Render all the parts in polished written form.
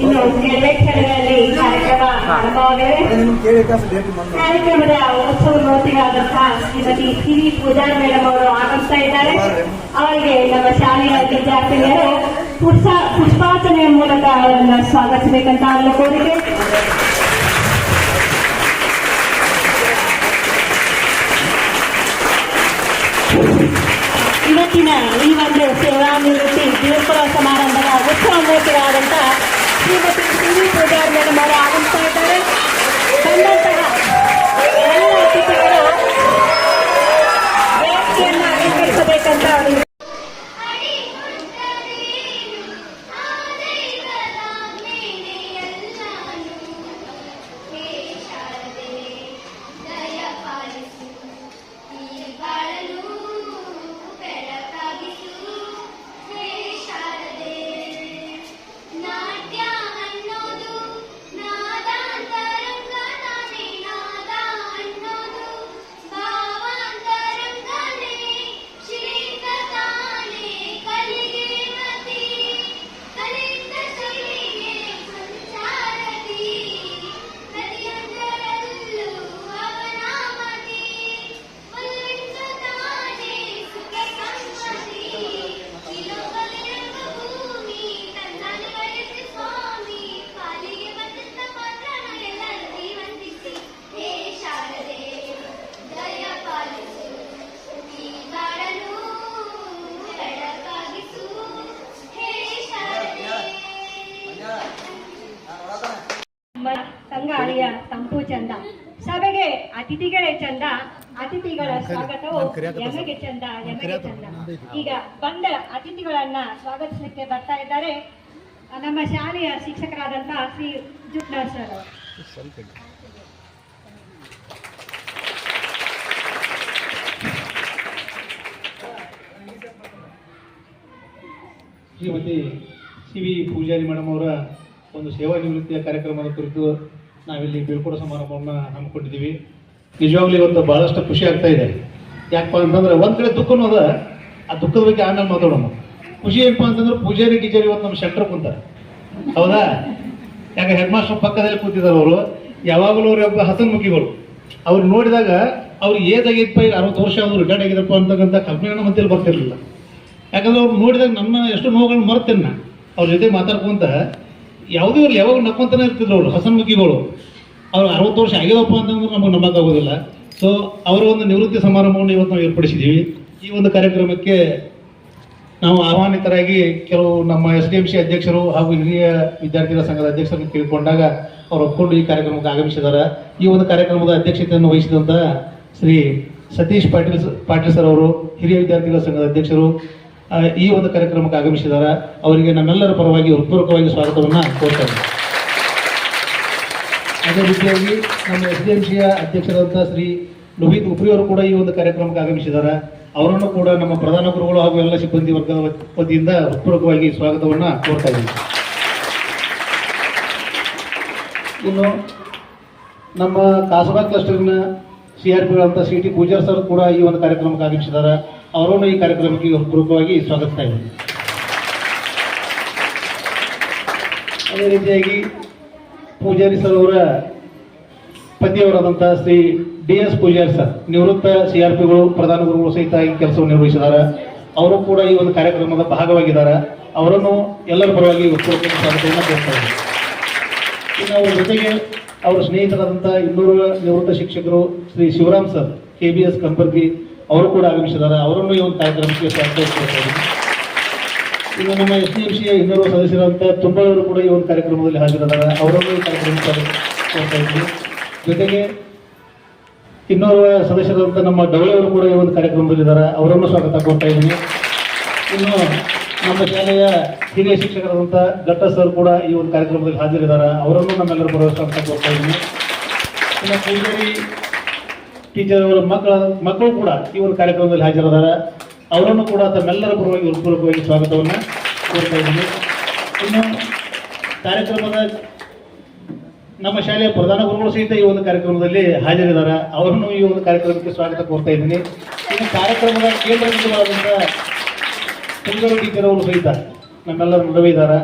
ಇನ್ನು ಕೆಲವೇ ಕ್ಷಣಗಳಲ್ಲಿ ಕಾರ್ಯಕ್ರಮ ಆರಂಭವಾಗಲಿದೆ. ಕಾರ್ಯಕ್ರಮದ ಉತ್ಸವಮೂರ್ತಿಗಳಾದಂತಹ ಶ್ರೀಮತಿ ಸಿ.ವಿ. ಪೂಜಾರ್ ಮೇಡಮ್ ಅವರು ಆಗಮಿಸ್ತಾ ಇದ್ದಾರೆ. ಅವರಿಗೆ ನಮ್ಮ ಶಾಲೆಯ ವಿದ್ಯಾರ್ಥಿನಿಯರು ಪುಷ್ಪಾರ್ಚನೆಯ ಮೂಲಕ ಅವರನ್ನು ಸ್ವಾಗತಿಸಬೇಕಂತ ಅವರ ಕೋರಿಕೆ. ಇವತ್ತಿನ ಈ ಒಂದು ಸೇವಾ ನಿವೃತ್ತಿ ಬೀಳ್ಕೊಡುವ ಸಮಾರಂಭದ ಉತ್ಸವ ಮೂರ್ತಿಗಳಾದಂತಹ ಶ್ರೀಮತಿ ಸಿ.ವಿ. ಪೂಜಾರ್ ಮೇಡಮ್ ಅವರು ಆಗಮಿಸ್ತಾ ಇದ್ದಾರೆ. ಬಂದಂತಹ ಎಲ್ಲ ಅತಿಥಿಗಳು ವೇದಿಕೆಯನ್ನು ಅಲಂಕರಿಸಬೇಕಂತ ಅವರಿಗೆ ಸಂಗಾಳಿಯ ತಂಪು ಚಂದ, ಸಭೆಗೆ ಅತಿಥಿಗಳೇ ಚಂದ, ಅತಿಥಿಗಳ ಸ್ವಾಗತವು ಎಮಗೆ ಚಂದ, ಎಮಗೆ ಚಂದ. ಈಗ ಬಂದ ಅತಿಥಿಗಳನ್ನ ಸ್ವಾಗತಿಸಲಿಕ್ಕೆ ಬರ್ತಾ ಇದ್ದಾರೆ ನಮ್ಮ ಶಾಲೆಯ ಶಿಕ್ಷಕರಾದಂತಹ ಶ್ರೀ ಜುಟ್ನರ್ ಸರ್ ಅವರು. ಶ್ರೀಮತಿ ಸಿ.ವಿ. ಪೂಜಾರಿ ಮೇಡಮ್ ಅವರ ಒಂದು ಸೇವಾ ನಿವೃತ್ತಿಯ ಕಾರ್ಯಕ್ರಮದ ಕುರಿತು ನಾವಿಲ್ಲಿ ಬೀಳ್ಕೊಡೋ ಸಮಾರಂಭವನ್ನು ಹಮ್ಮಿಕೊಂಡಿದ್ದೀವಿ. ನಿಜವಾಗ್ಲೂ ಇವತ್ತು ಭಾಳಷ್ಟು ಖುಷಿ ಆಗ್ತಾ ಇದೆ. ಯಾಕಪ್ಪ ಅಂತಂದ್ರೆ ಒಂದು ಕಡೆ ದುಃಖನೂ ಅದ, ಆ ದುಃಖದ ಬಗ್ಗೆ ಆಮೇಲೆ ಮಾತಾಡೋಣ. ಖುಷಿ ಏನಪ್ಪ ಅಂತಂದ್ರೆ ಪೂಜಾರಿ ಟೀಚರ್ ಇವತ್ತು ನಮ್ಮ ಸೆಂಟರ್ ಕುಂತಾರೆ, ಹೌದಾ? ಯಾಕೆ ಹೆಡ್ ಮಾಸ್ಟರ್ ಪಕ್ಕದಲ್ಲಿ ಕೂತಿದ್ದಾರೆ ಅವರು. ಯಾವಾಗಲೂ ಅವ್ರ ಒಬ್ಬ ಹಸನ್ಮುಖಿಗಳು. ಅವ್ರು ನೋಡಿದಾಗ ಅವ್ರು ಏಜ್ ಆಗೈತಪ್ಪ, ಈಗ 60 ವರ್ಷ ಅವರು ರಿಟೈರ್ಡ್ ಆಗಿದಪ್ಪ ಅಂತಕ್ಕಂಥ ಕಲ್ಪನೆ ಮಂತೇಳಿ ಬರ್ತಿರ್ಲಿಲ್ಲ. ಯಾಕಂದ್ರೆ ಅವ್ರು ನೋಡಿದಾಗ ನಮ್ಮ ಎಷ್ಟು ನೋವುಗಳನ್ನ ಮರ್ತೇನೆ ನಾ ಅವ್ರ ಜೊತೆ ಮಾತಾಡ್ಕೊಂತ. ಯಾವುದೇ ಇರಲಿ ಯಾವಾಗ ನಕ್ಕೊಂತಾನೆ ಇರ್ತಿದ್ರು ಅವರು ಹಸನ್ಮುಖಿಗಳು. ಅವ್ರು 60 ವರ್ಷ ಆಗಿದಪ್ಪ ಅಂತಂದ್ರೆ ನಮಗೆ ನಂಬಕ್ಕಾಗೋದಿಲ್ಲ. ಸೊ ಅವರ ಒಂದು ನಿವೃತ್ತಿ ಸಮಾರಂಭವನ್ನು ಇವತ್ತು ನಾವು ಏರ್ಪಡಿಸಿದ್ದೀವಿ. ಈ ಒಂದು ಕಾರ್ಯಕ್ರಮಕ್ಕೆ ನಾವು ಆಹ್ವಾನಿತರಾಗಿ ಕೆಲವು ನಮ್ಮ SDMC ಅಧ್ಯಕ್ಷರು ಹಾಗೂ ಹಿರಿಯ ವಿದ್ಯಾರ್ಥಿಗಳ ಸಂಘದ ಅಧ್ಯಕ್ಷರನ್ನು ಕೇಳಿಕೊಂಡಾಗ ಅವರು ಒಪ್ಕೊಂಡು ಈ ಕಾರ್ಯಕ್ರಮಕ್ಕೆ ಆಗಮಿಸಿದ್ದಾರೆ. ಈ ಒಂದು ಕಾರ್ಯಕ್ರಮದ ಅಧ್ಯಕ್ಷತೆಯನ್ನು ವಹಿಸಿದಂಥ ಶ್ರೀ ಸತೀಶ್ ಪಾಟೀಲ್ ಸರ್ ಅವರು, ಹಿರಿಯ ವಿದ್ಯಾರ್ಥಿಗಳ ಸಂಘದ ಅಧ್ಯಕ್ಷರು, ಈ ಒಂದು ಕಾರ್ಯಕ್ರಮಕ್ಕೆ ಆಗಮಿಸಿದ್ದಾರೆ. ಅವರಿಗೆ ನಮ್ಮೆಲ್ಲರ ಪರವಾಗಿ ಹೃತ್ಪೂರ್ವಕವಾಗಿ ಸ್ವಾಗತವನ್ನು ಕೋರ್ತಾರೆ. ಅದೇ ರೀತಿಯಾಗಿ ನಮ್ಮ SDMCಯ ಅಧ್ಯಕ್ಷರಾದಂಥ ಶ್ರೀ ಲೋಹಿತ್ ಉಪ್ರಿ ಅವರು ಕೂಡ ಈ ಒಂದು ಕಾರ್ಯಕ್ರಮಕ್ಕೆ ಆಗಮಿಸಿದ್ದಾರೆ. ಅವರನ್ನು ಕೂಡ ನಮ್ಮ ಪ್ರಧಾನ ಗುರುಗಳು ಹಾಗೂ ಎಲ್ಲ ಸಿಬ್ಬಂದಿ ವರ್ಗದ ವತಿಯಿಂದ ಹೃತ್ಪೂರ್ವಕವಾಗಿ ಸ್ವಾಗತವನ್ನು ಕೋರ್ತಾ ಇದ್ದೀವಿ. ಇನ್ನು ನಮ್ಮ ಕಾಸಬಾ ಕ್ಲಸ್ಟರ್ನ CRPಗಳಂತ CT ಪೂಜಾರ್ ಸರ್ ಕೂಡ ಈ ಒಂದು ಕಾರ್ಯಕ್ರಮಕ್ಕೆ ಆಗಮಿಸಿದ್ದಾರೆ. ಅವರನ್ನು ಈ ಕಾರ್ಯಕ್ರಮಕ್ಕೆ ಹೃತ್ಪೂರ್ವಕವಾಗಿ ಸ್ವಾಗತಿಸ್ತಾ ಇದ್ದೀವಿ. ಅದೇ ರೀತಿಯಾಗಿ ಪೂಜಾರಿ ಸರ್ ಅವರ ಪತಿಯವರಾದಂಥ ಶ್ರೀ DS ಪೂಜಾರಿ ಸರ್, ನಿವೃತ್ತ CRPಗಳು, ಪ್ರಧಾನ ಗುರುಗಳು ಸಹಿತ ಈ ಕೆಲಸವನ್ನು ನಿರ್ವಹಿಸಿದ್ದಾರೆ. ಅವರು ಕೂಡ ಈ ಒಂದು ಕಾರ್ಯಕ್ರಮದ ಭಾಗವಾಗಿದ್ದಾರೆ. ಅವರನ್ನು ಎಲ್ಲರ ಪರವಾಗಿ ಹೃತ್ಪೂರ್ವಕ ಸ್ವಾಗತವನ್ನು ಕೋರ್ತಾ ಇದ್ದೀವಿ. ಇನ್ನು ಅವರ ಜೊತೆಗೆ ಅವರ ಸ್ನೇಹಿತರಾದಂಥ ಇನ್ನೂರು ನಿವೃತ್ತ ಶಿಕ್ಷಕರು ಶ್ರೀ ಶಿವರಾಮ್ ಸರ್, KBS ಕಂಪರ್ಗಿ, ಅವರು ಕೂಡ ಆಗಮಿಸಿದ್ದಾರೆ. ಅವರನ್ನು ಈ ಒಂದು ಕಾರ್ಯಕ್ರಮಕ್ಕೆ ಸ್ವಾಗತ ಕೋರ್ತಾ ಇದ್ದೀವಿ. ಇನ್ನು ನಮ್ಮ SDMCಯ ಇನ್ನೂರು ಸದಸ್ಯರಾದಂಥ ತುಂಬವರು ಕೂಡ ಈ ಒಂದು ಕಾರ್ಯಕ್ರಮದಲ್ಲಿ ಹಾಜರಿದ್ದಾರೆ. ಅವರನ್ನು ಈ ಕಾರ್ಯಕ್ರಮಕ್ಕೆ ಕೋರ್ತಾ ಇದ್ದೀವಿ. ಜೊತೆಗೆ ಇನ್ನೂರು ಸದಸ್ಯರಾದಂಥ ನಮ್ಮ ಡವಳೆಯವರು ಕೂಡ ಈ ಒಂದು ಕಾರ್ಯಕ್ರಮದಲ್ಲಿದ್ದಾರೆ. ಅವರನ್ನು ಸ್ವಾಗತ ಕೋರ್ತಾ ಇದ್ದೀನಿ. ಇನ್ನು ನಮ್ಮ ಶಾಲೆಯ ಹಿರಿಯ ಶಿಕ್ಷಕರಾದಂಥ ಘಟ್ಟ ಸರ್ ಕೂಡ ಈ ಒಂದು ಕಾರ್ಯಕ್ರಮದಲ್ಲಿ ಹಾಜರಿದ್ದಾರೆ. ಅವರನ್ನು ನಮ್ಮೆಲ್ಲರ ಪರವಾಗಿ ಸ್ವಾಗತ ಕೋರ್ತಾ ಇದ್ದೀನಿ. ಇನ್ನು ಪೂಜಾರಿ ಟೀಚರ್ ಅವರ ಮಕ್ಕಳು ಕೂಡ ಈ ಒಂದು ಕಾರ್ಯಕ್ರಮದಲ್ಲಿ ಹಾಜರಿದ್ದಾರೆ. ಅವರನ್ನು ಕೂಡ ತಮ್ಮೆಲ್ಲರ ಪರವಾಗಿ ಹೃತ್ಪೂರ್ವಕವಾಗಿ ಸ್ವಾಗತವನ್ನು ಕೋರ್ತಾ ಇದ್ದೀನಿ. ಇನ್ನು ಕಾರ್ಯಕ್ರಮದ ನಮ್ಮ ಶಾಲೆಯ ಪ್ರಧಾನ ಗುರುಗಳು ಸಹಿತ ಈ ಒಂದು ಕಾರ್ಯಕ್ರಮದಲ್ಲಿ ಹಾಜರಿದ್ದಾರೆ. ಅವರನ್ನು ಈ ಒಂದು ಕಾರ್ಯಕ್ರಮಕ್ಕೆ ಸ್ವಾಗತ ಕೋರ್ತಾ ಇದ್ದೀನಿ. ಇನ್ನು ಕಾರ್ಯಕ್ರಮದ ಕೇಂದ್ರ ಬಿಂದುವಾದಂಥ ಟೀಚರ್ ಅವರು ಸಹಿತ ನಮ್ಮೆಲ್ಲರ ನಡುವೆ ಇದ್ದಾರೆ.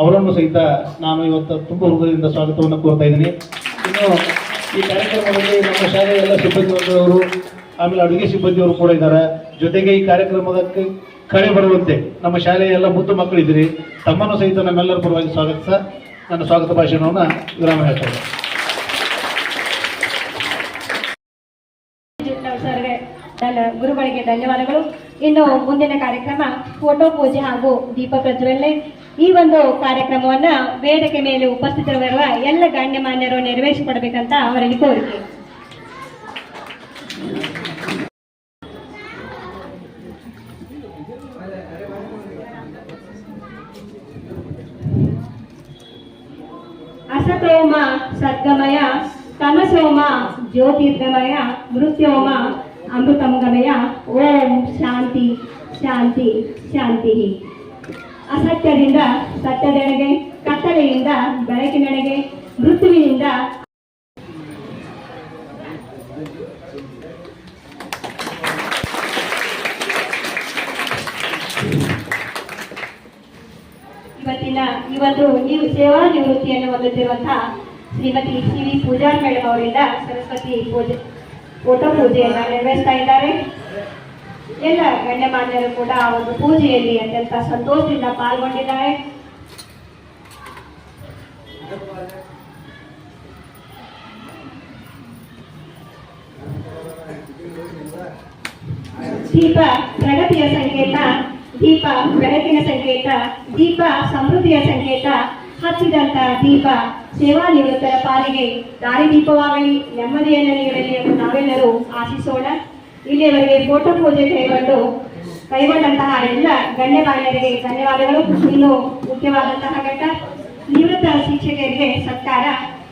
ಅವರನ್ನು ಸಹಿತ ನಾನು ಇವತ್ತು ತುಂಬ ಹೃದಯದಿಂದ ಸ್ವಾಗತವನ್ನು ಕೋರ್ತಾ ಇದ್ದೀನಿ. ಇನ್ನು ಈ ಕಾರ್ಯಕ್ರಮದಲ್ಲಿ ನಮ್ಮ ಶಾಲೆಯ ಎಲ್ಲ ಸಿಬ್ಬಂದಿ ವರ್ಗದವರು ಆಮೇಲೆ ಅಡುಗೆ ಸಿಬ್ಬಂದಿಯವರು ಕೂಡ ಇದ್ದಾರೆ. ಜೊತೆಗೆ ಈ ಕಾರ್ಯಕ್ರಮಕ್ಕೆ ಕಳೆ ಬರುವಂತೆ ನಮ್ಮ ಶಾಲೆಯ ಎಲ್ಲ ಮುದ್ದು ಮಕ್ಕಳಿದ್ದೀರಿ. ತಮ್ಮನ್ನು ಸಹಿತ ನಮ್ಮೆಲ್ಲರ ಪರವಾಗಿ ಸ್ವಾಗತಿಸ ನನ್ನ ಸ್ವಾಗತ ಭಾಷಣವನ್ನು ವಿರಾಮ ಹೇಳ್ತಾ ಇದ್ದೇನೆ. ಸರ್ಗೆ ನನ್ನ ಗುರುಗಳಿಗೆ ಧನ್ಯವಾದಗಳು. ಇನ್ನು ಮುಂದಿನ ಕಾರ್ಯಕ್ರಮ ಫೋಟೋ ಪೂಜೆ ಹಾಗೂ ದೀಪ ಪ್ರಜ್ವಲನೆ. ಈ ಒಂದು ಕಾರ್ಯಕ್ರಮವನ್ನ ವೇದಿಕೆ ಮೇಲೆ ಉಪಸ್ಥಿತರಿರುವ ಎಲ್ಲ ಗಣ್ಯಮಾನ್ಯರು ನೆರವೇರಿಸಿಕೊಡಬೇಕಂತ ಅವರಲ್ಲಿ ಕೋರಿಕೆ. ಅಸತೋಮ ಸದ್ಗಮಯ ತಮಸೋಮ ಜ್ಯೋತಿರ್ಗಮಯ ಮೃತ್ಯೋಮ ಅಮೃತಂಗಮಯ. ಓಂ ಶಾಂತಿ ಶಾಂತಿ ಶಾಂತಿ. ಅಸತ್ಯದಿಂದ ಸತ್ಯದೆಡೆಗೆ, ಕತ್ತಲೆಯಿಂದ ಬೆಳಕಿನೆಡೆಗೆ, ಮೃತ್ಯುವಿನಿಂದ ಇವತ್ತು ನೀವು ಸೇವಾ ನಿವೃತ್ತಿಯನ್ನು ಹೊಂದುತ್ತಿರುವಂತಹ ಶ್ರೀಮತಿ ಸಿ.ವಿ. ಪೂಜಾರ್ ಮೇಡಮ್ ಅವರಿಂದ ಸರಸ್ವತಿ ಪೂಜೆ ಫೋಟೋ ಪೂಜೆಯನ್ನು ನೆರವೇರಿಸ್ತಾ ಇದ್ದಾರೆ. ಎಲ್ಲ ಗಣ್ಯಮಾನ್ಯರು ಕೂಡ ಆ ಒಂದು ಪೂಜೆಯಲ್ಲಿ ಅತ್ಯಂತ ಸಂತೋಷದಿಂದ ಪಾಲ್ಗೊಂಡಿದ್ದಾರೆ. ದೀಪ ಪ್ರಗತಿಯ ಸಂಕೇತ, ದೀಪ ಬೆಳಕಿನ ಸಂಕೇತ, ದೀಪ ಸಮೃದ್ಧಿಯ ಸಂಕೇತ. ಹಚ್ಚಿದಂತ ದೀಪ ಸೇವಾ ನಿವೃತ್ತರ ಪಾಲಿಗೆ ದಾರಿದೀಪವಾಗಲಿ, ನೆಮ್ಮದಿಯನ್ನು ನೀಡಲಿ ಎಂದು ನಾವೆಲ್ಲರೂ ಆಶಿಸೋಣ. ಇಲ್ಲಿಯವರೆಗೆ ಫೋಟೋ ಪೂಜೆ ಕೈಗೊಂಡಂತಹ ಎಲ್ಲ ಗಣ್ಯಮಾನ್ಯರಿಗೆ ಧನ್ಯವಾದಗಳು. ಇನ್ನು ಮುಖ್ಯವಾದಂತಹ ಘಟ್ಟ ನಿವೃತ್ತ ಶಿಕ್ಷಕರಿಗೆ ಸತ್ಕಾರ.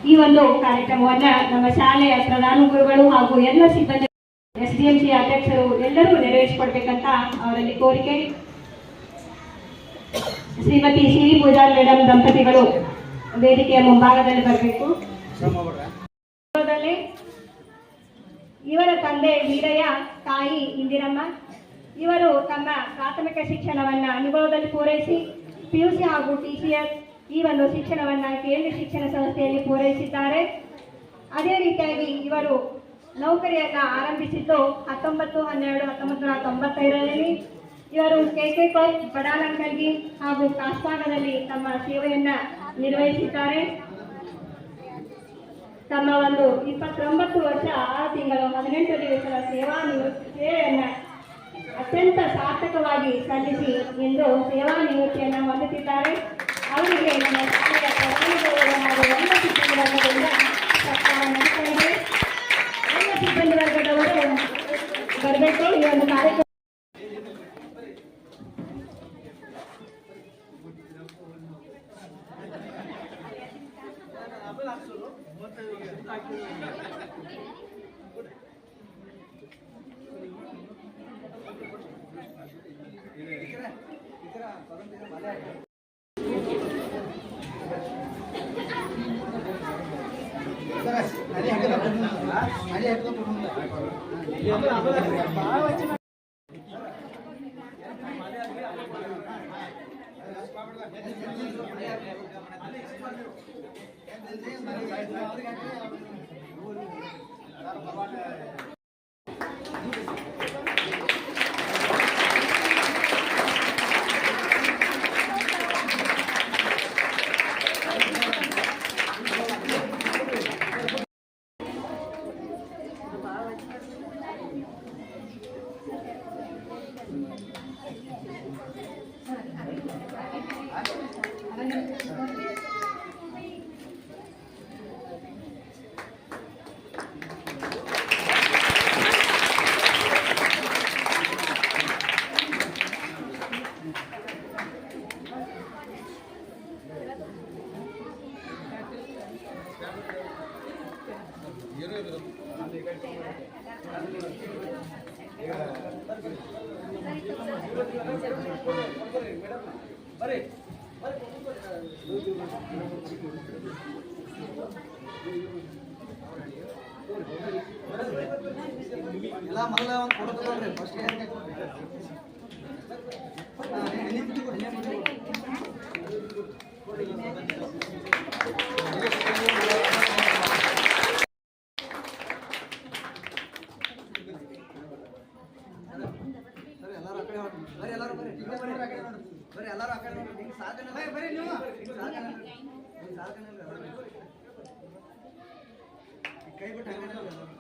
ಈ ಒಂದು ಕಾರ್ಯಕ್ರಮವನ್ನ ನಮ್ಮ ಶಾಲೆಯ ಪ್ರಧಾನ ಗುರುಗಳು ಹಾಗೂ ಎಲ್ಲ ಸಿಬ್ಬಂದಿ, SDMC ಅಧ್ಯಕ್ಷರು ಎಲ್ಲರೂ ನೆರವೇರಿಸಿಕೊಡ್ಬೇಕಂತ ಅವರಲ್ಲಿ ಕೋರಿಕೆ. ಶ್ರೀಮತಿ ಸಿ.ವಿ. ಪೂಜಾರ್ ಮೇಡಮ್ ದಂಪತಿಗಳು ವೇದಿಕೆಯ ಮುಂಭಾಗದಲ್ಲಿ ಬರಬೇಕು. ಇವರ ತಂದೆ ವೀರಯ್ಯ, ತಾಯಿ ಇಂದಿರಮ್ಮ. ಇವರು ತಮ್ಮ ಪ್ರಾಥಮಿಕ ಶಿಕ್ಷಣವನ್ನ ಅನುಭವದಲ್ಲಿ ಪೂರೈಸಿ PUC ಹಾಗೂ TCS ಈ ಒಂದು ಶಿಕ್ಷಣವನ್ನ ಕೇಂದ್ರ ಶಿಕ್ಷಣ ಸಂಸ್ಥೆಯಲ್ಲಿ ಪೂರೈಸಿದ್ದಾರೆ. ಅದೇ ರೀತಿಯಾಗಿ ಇವರು ನೌಕರಿಯನ್ನ ಆರಂಭಿಸಿದ್ದು 19/12/1995ರಲ್ಲಿ. ಇವರು KK ಕಾಲೇಜ್, ಬಡಾಲಂಕಲ್ಗಿ ಹಾಗೂ ಕಾಸ್ಪಾಗದಲ್ಲಿ ತಮ್ಮ ಸೇವೆಯನ್ನ ನಿರ್ವಹಿಸಿದ್ದಾರೆ. ತಮ್ಮ ಒಂದು 29 ವರ್ಷ 6 ತಿಂಗಳು 18 ದಿವಸಗಳ ಸೇವಾ ಸೇವೆಯನ್ನ ಅತ್ಯಂತ ಸಾರ್ಥಕವಾಗಿ ಸಲ್ಲಿಸಿ ಇಂದು ಸೇವಾ ನಿವೃತ್ತಿಯನ್ನು ಹೊಂದುತ್ತಿದ್ದಾರೆ. ಅವರಿಗೆ ನಮ್ಮ ಶಾಲೆಯ ಪ್ರಧಾನಿಗಳು ಹಾಗೂ ಎಲ್ಲ ಸಿಬ್ಬಂದಿ ವರ್ಗದಿಂದ ಸತ್ಕಾರ ನಡೆಸ್ತಾ ಇದೆ. ಎಲ್ಲ ಸಿಬ್ಬಂದಿ ವರ್ಗದವರು ಬರಬೇಕು ಈ ಒಂದು ಕಾರ್ಯಕ್ರಮ. ಎಲ್ಲ ಮಲ್ಲ ಒಂದು ಫೋಟೋ ತಗೊಂಡ್ರಿ ಫಸ್ಟ್ ಎಲ್ಲರೂ ಆ ಕಡೆ ಹೊರಡ್ರಿ. ಬರ್ರಿ ಎಲ್ಲರೂ ಬರ್ರಿ. ಹಿಂಗೆ ಬರ್ರಿ. ಬರ್ರಿ ಎಲ್ಲರೂ ಆ ಕಡೆ ನೋಡ್ರಿ. ಹಿಂಗೆ ಸಾಧನೆ ಬರ್ರಿ ನೀವು. ಸಾಧನೆ ಕೈ ಬಿಟ್ಟು ಹಂಗೆ ನಿಲ್ರಿ ಎಲ್ಲರೂ.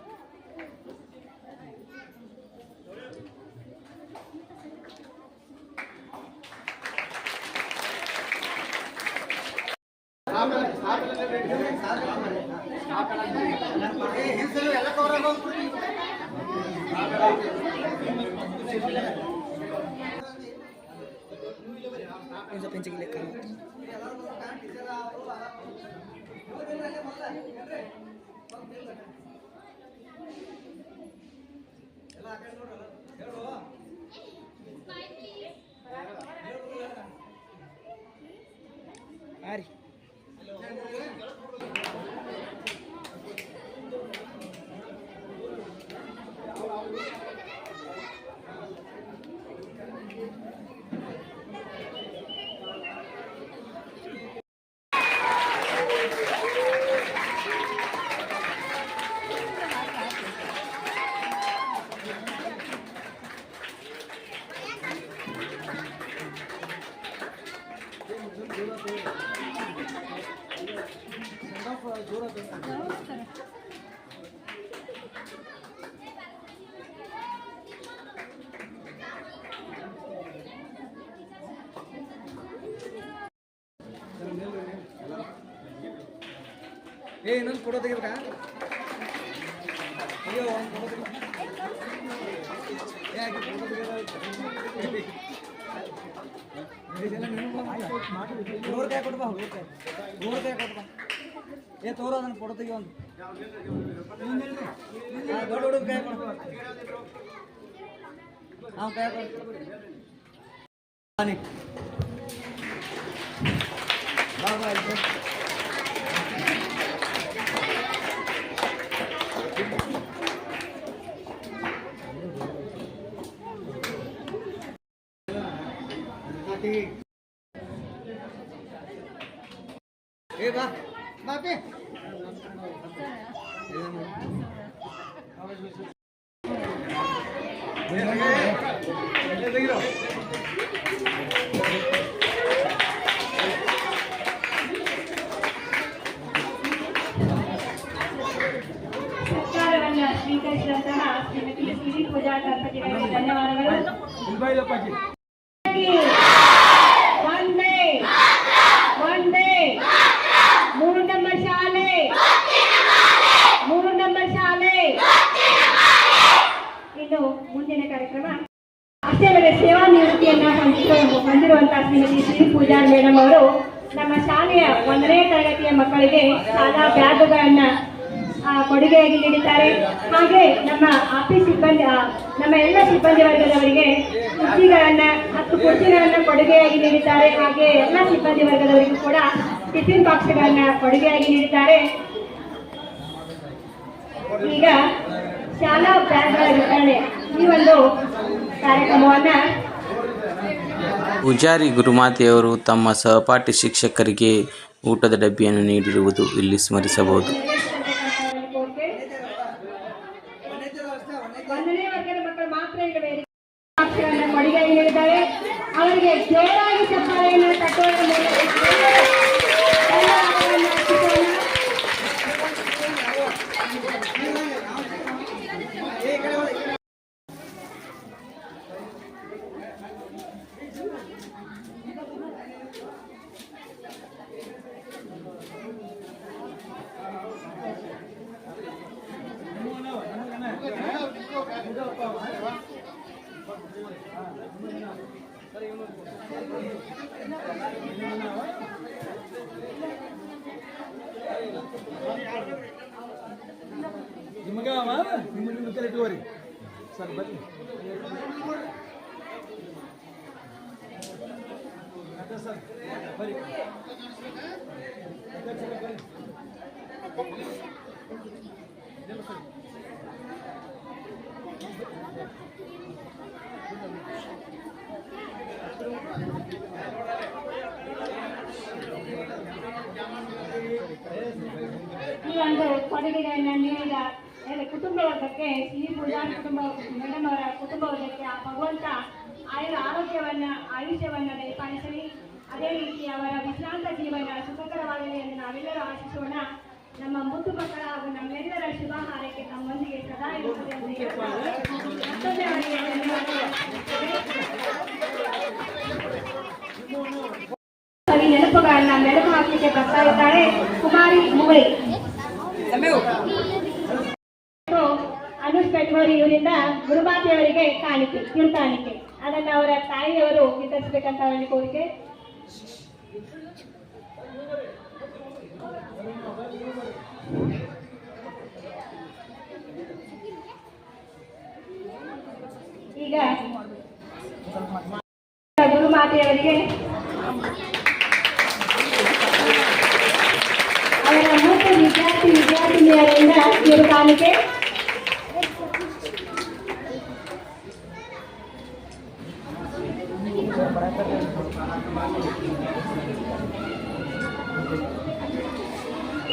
ಎಲ್ಲ ಕವರ್ ಆಗೋಗ್ಬಿಡ್ರಿ. ಇನ್ನೊಂದು ಫೋಟೋ ತೆಗಿಬೇಕಾ? ಅಯ್ಯೋ ಒಂದು ಫೋಟೋ ತೆಗಿ. ಯಾಕೆ ಫೋಟೋ ತೆಗಿಯೋದು? ನೂರು ಕಾಯಿ ಕೊಟ್ಟು ಬಾ. ನೂರು ಕಾಯಿ ಕೊಟ್ಟು ಬಾ. ತೋರೋ ಅದನ್ನು ಫೋಟೋ ತೆಗಿ ಒಂದು. ದೊಡ್ಡ ಹುಡುಗ ಕಾಯಿ ಕೊಡು. ನಾವು ಕಾಯಿ ಕೊಡು. ಬಾ ಬಾ ಇದು. ए बा बापे ಸರ್ಕಾರವನ್ನು ಸ್ವೀಕರಿಸಿದಂತಹ ಶ್ರೀಮತಿ ಸಿರಿ ಪೂಜಾ ದಂಪತಿಗಳಿಗೆ ಧನ್ಯವಾದಗಳು. ಒಂದೇ 3 ನಂಬರ್ ಶಾಲೆ 3 ನಂಬರ್ ಶಾಲೆ. ಇನ್ನು ಮುಂದಿನ ಕಾರ್ಯಕ್ರಮ ಅಷ್ಟೇ ಅಲ್ಲದೆ ಸೇವಾ ನಿವೃತ್ತಿಯನ್ನ ಹೊಂದಿರುವಂತಹ ಶ್ರೀಮತಿ ಶ್ರೀ ಪೂಜಾ ಮೇಡಮ್ ಅವರು ನಮ್ಮ ಶಾಲೆಯ 1ನೇ ತರಗತಿಯ ಮಕ್ಕಳಿಗೆ ಶಾಲಾ ಬ್ಯಾಗುಗಳನ್ನ ಕೊಡುಗೆಯಾಗಿ ನೀಡಿದ್ದಾರೆ. ಹಾಗೆ ನಮ್ಮ ಆಫೀಸ್ ಸಿಬ್ಬಂದಿ ನಮ್ಮ ಎಲ್ಲ ಸಿಬ್ಬಂದಿ ವರ್ಗದವರಿಗೆ ಕುರ್ಚಿಗಳನ್ನ 10 ಕುರ್ಚಿಗಳನ್ನ ಕೊಡುಗೆಯಾಗಿ ನೀಡಿದ್ದಾರೆ. ಹಾಗೆ ಎಲ್ಲ ಸಿಬ್ಬಂದಿ ವರ್ಗದವರಿಗೂ ಕೂಡ ಟಿಫಿನ್ ಬಾಕ್ಸ್ಗಳನ್ನ ಕೊಡುಗೆಯಾಗಿ ನೀಡಿದ್ದಾರೆ. ಈಗ ಶಾಲಾ ಬ್ಯಾಗ್ಗಳ ವಿತರಣೆ ಈ ಒಂದು ಕಾರ್ಯಕ್ರಮವನ್ನ ಪೂಜಾರಿ ಗುರುಮಾತೆಯವರು ತಮ್ಮ ಸಹಪಾಠಿ ಶಿಕ್ಷಕರಿಗೆ ಊಟದ ಡಬ್ಬಿಯನ್ನು ನೀಡಿರುವುದು ಇಲ್ಲಿ ಸ್ಮರಿಸಬಹುದು. 1ನೇ ವರ್ಗದ ಮಕ್ಕಳು ಮಾತ್ರ ಕೊಡುಗೆಯಾಗಿ ನೀಡಿದ್ದಾರೆ. ಅವರಿಗೆ ಜೋರಾಗಿ ಚಪ್ಪಾಳೆಯನ್ನು ತಟ್ಟುವುದರ ನಿಮಗೆ ಇಟ್ಟುವರಿ ಸರ್ ಬನ್ನಿ. ಸರ್ ಬರೀ ಕೊಡುಗೆಗಳನ್ನು ನೀಡಿದ ಕುಟುಂಬ ವರ್ಗಕ್ಕೆ ಸಿಹಿ ಪೂಜಾರಿ ಕುಟುಂಬ ಮೇಡಮ್ ಅವರ ಕುಟುಂಬ ವರ್ಗಕ್ಕೆ ಆ ಭಗವಂತ ಆರೋಗ್ಯವನ್ನ ಆಯುಷ್ಯವನ್ನ ದಯಪಾಲಿಸಲಿ. ಅದೇ ರೀತಿ ಅವರ ವಿಶ್ರಾಂತ ಜೀವನ ಸುಖಕರವಾಗಲಿ ಎಂದು ನಾವೆಲ್ಲರೂ ಆಶಿಸೋಣ. ನಮ್ಮ ಮುದ್ದು ಮಕ್ಕಳ ಹಾಗೂ ನಮ್ಮೆಲ್ಲರ ಶುಭ ಹಾರೈಕೆ ನಮ್ಮೊಂದಿಗೆ ಸದಾ ಇರುತ್ತದೆ ಎಂದು ಹೇಳ್ತಾ ಮತ್ತೊಮ್ಮೆ ಅವರಿಗೆ ಸವಿ ನೆನಪುಗಳನ್ನ ಮೆಲುಕು ಹಾಕಲಿಕ್ಕೆ ಬರ್ತಾ ಇದ್ದಾಳೆ ಕುಮಾರಿ ಮುಗಳಿ. ಅನುಷ್ ಬೆಟ್ಗೋರಿ ಇವರಿಂದ ಗುರುಮಾತೆಯವರಿಗೆ ಕಾಣಿಕೆ ಕಿರುಕಾಣಿಕೆ ಅದನ್ನು ಅವರ ತಾಯಿಯವರು ವಿತರಿಸಬೇಕಂತ ಅವರಲ್ಲಿ ಕೋರಿಕೆ. ಈಗ ಗುರುಮಾತೆಯವರಿಗೆ ಅವರ ಮೂರು ವಿದ್ಯಾರ್ಥಿನಿಯರಿಂದ ಕಿರುಕಾಣಿಕೆ.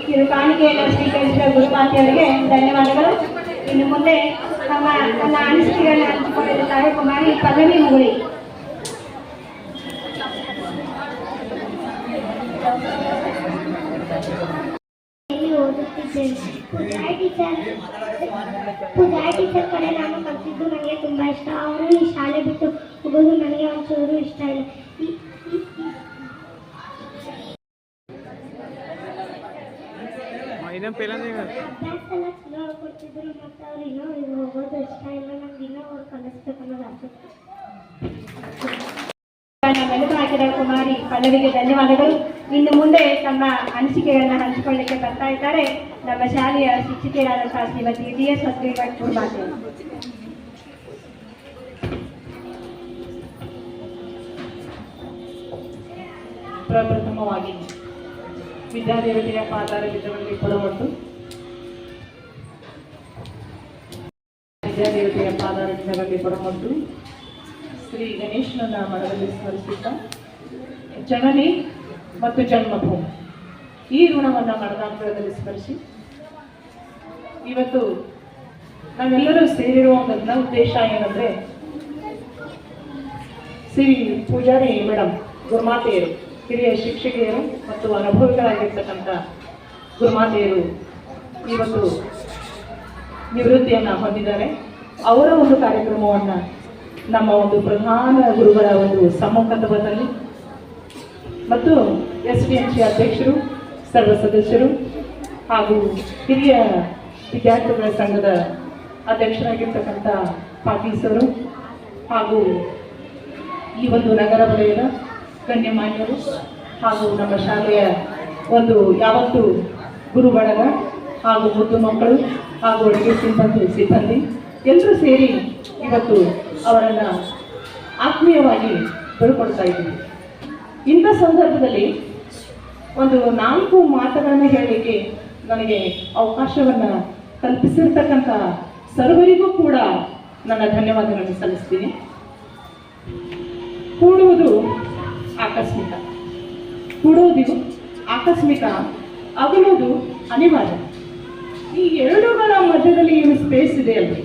ಕಿರುಕಾಣಿಕೆಯನ್ನು ಸ್ವೀಕರಿಸಿದ ಗುರುಮಾತೆಯವರಿಗೆ ಧನ್ಯವಾದಗಳು. ಇನ್ನು ಮುಂದೆ ನನ್ನ ಅನಿಸಿಕೆಗಳನ್ನು ಹಂಚಿಕೊಂಡಿರುತ್ತಾರೆ ಕುಮಾರಿ ಪಲ್ಲವಿ ಮುಗುಳಿ. ಪೂಜಾರಿ ಟೀಚರ್ ಕಡೆ ನಾನು ಕಲಿತಿದ್ದು ನನಗೆ ತುಂಬಾ ಇಷ್ಟ. ಅವರು ಈ ಶಾಲೆ ಬಿಟ್ಟು ಹೋಗೋದು ನನಗೆ ಒಂಚೂರು ಇಷ್ಟ ಇಲ್ಲ. ಅಭ್ಯಾಸ ಎಲ್ಲ ಚಲೋ ಕೊಡ್ತಿದ್ರು ಮತ್ತು ಅವ್ರು ಇನ್ನೂ ಹೋಗೋದು ಇಷ್ಟ ಇಲ್ಲ. ನಂಗೆ ಇನ್ನೂ ಅವ್ರು ಕಲಿಸ್ಬೇಕು ಅನ್ನೋದು ಆಸೆ. ಮೆಲುಕು ಹಾಕಿದ ಕುಮಾರಿ ಪಲ್ಲವಿಗೆ ಧನ್ಯವಾದಗಳು. ಇನ್ನು ಮುಂದೆ ತಮ್ಮ ಅನಿಸಿಕೆಗಳನ್ನು ಹಂಚಿಕೊಳ್ಳಲಿಕ್ಕೆ ಬರ್ತಾ ಇದ್ದಾರೆ ನಮ್ಮ ಶಾಲೆಯ ಶಿಕ್ಷಕಿಯರಾದಂತಹ ಶ್ರೀಮತಿ DS ಹಸ್ರಿಭಟ್ ಗುರುಮಾತೆ. ಪ್ರಪ್ರಥಮವಾಗಿ ವಿದ್ಯಾದೇವತೆಯ ಪಾದಾರವಿಂದಗಳಲ್ಲಿ ಕೊಡಬಹುದು. ವಿದ್ಯಾದೇವತೆಯ ಪಾದಾರವಿಂದಗಳಲ್ಲಿ ಕೊಡಬಹುದು. ಶ್ರೀ ಗಣೇಶನನ್ನ ಮನದಲ್ಲಿ ಸ್ಮರಿಸುತ್ತಾ ಜನನಿ ಮತ್ತು ಜನ್ಮಭೂಮಿ ಈ ಋಣವನ್ನು ಮನದಾಂತರದಲ್ಲಿ ಸ್ಮರಿಸಿ ಇವತ್ತು ನಾವೆಲ್ಲರೂ ಸೇರಿರುವ ಒಂದು ಉದ್ದೇಶ ಏನಂದ್ರೆ ಶ್ರೀ ಪೂಜಾರಿ ಮೇಡಮ್ ಗುರುಮಾತೆಯರು, ಹಿರಿಯ ಶಿಕ್ಷಕಿಯರು ಮತ್ತು ಅನುಭವಿಗಳಾಗಿರ್ತಕ್ಕಂಥ ಗುರುಮಾತೆಯರು ಇವತ್ತು ನಿವೃತ್ತಿಯನ್ನು ಹೊಂದಿದ್ದಾರೆ. ಅವರ ಒಂದು ಕಾರ್ಯಕ್ರಮವನ್ನು ನಮ್ಮ ಒಂದು ಪ್ರಧಾನ ಗುರುಗಳ ಒಂದು ಸಮ್ಮುಖದಲ್ಲಿ ಮತ್ತು SDMC ಅಧ್ಯಕ್ಷರು, ಸರ್ವ ಸದಸ್ಯರು ಹಾಗೂ ಹಿರಿಯ ವಿದ್ಯಾರ್ಥಿಗಳ ಸಂಘದ ಅಧ್ಯಕ್ಷರಾಗಿರ್ತಕ್ಕಂಥ ಪಾಟೀಲ್ ಸರು ಹಾಗೂ ಈ ಒಂದು ನಗರ ವಲಯದ ಗಣ್ಯಮಾನ್ಯರು ಹಾಗೂ ನಮ್ಮ ಶಾಲೆಯ ಒಂದು ಯಾವತ್ತು ಗುರು ಬಳಗ ಹಾಗೂ ಮುದ್ದು ಮಕ್ಕಳು ಹಾಗೂ ಅಡುಗೆ ಸಿಬ್ಬಂದಿ ಎಲ್ಲರೂ ಸೇರಿ ಇವತ್ತು ಅವರನ್ನು ಆತ್ಮೀಯವಾಗಿ ಬೀಳ್ಕೊಡ್ತಾ ಇದ್ದೀವಿ. ಇಂಥ ಸಂದರ್ಭದಲ್ಲಿ ಒಂದು 4 ಮಾತುಗಳನ್ನು ಹೇಳಲಿಕ್ಕೆ ನನಗೆ ಅವಕಾಶವನ್ನು ಕಲ್ಪಿಸಿರ್ತಕ್ಕಂಥ ಸರ್ವರಿಗೂ ಕೂಡ ನನ್ನ ಧನ್ಯವಾದಗಳನ್ನು ಸಲ್ಲಿಸ್ತೀನಿ. ಕೂಡುವುದು ಆಕಸ್ಮಿಕ, ಕೂಡುವುದು ಆಕಸ್ಮಿಕ, ಅಗಲುವುದು ಅನಿವಾರ್ಯ. ಈ ಎರಡುಗಳ ಮಧ್ಯದಲ್ಲಿ ಏನು ಸ್ಪೇಸ್ ಇದೆ ಅಲ್ರಿ,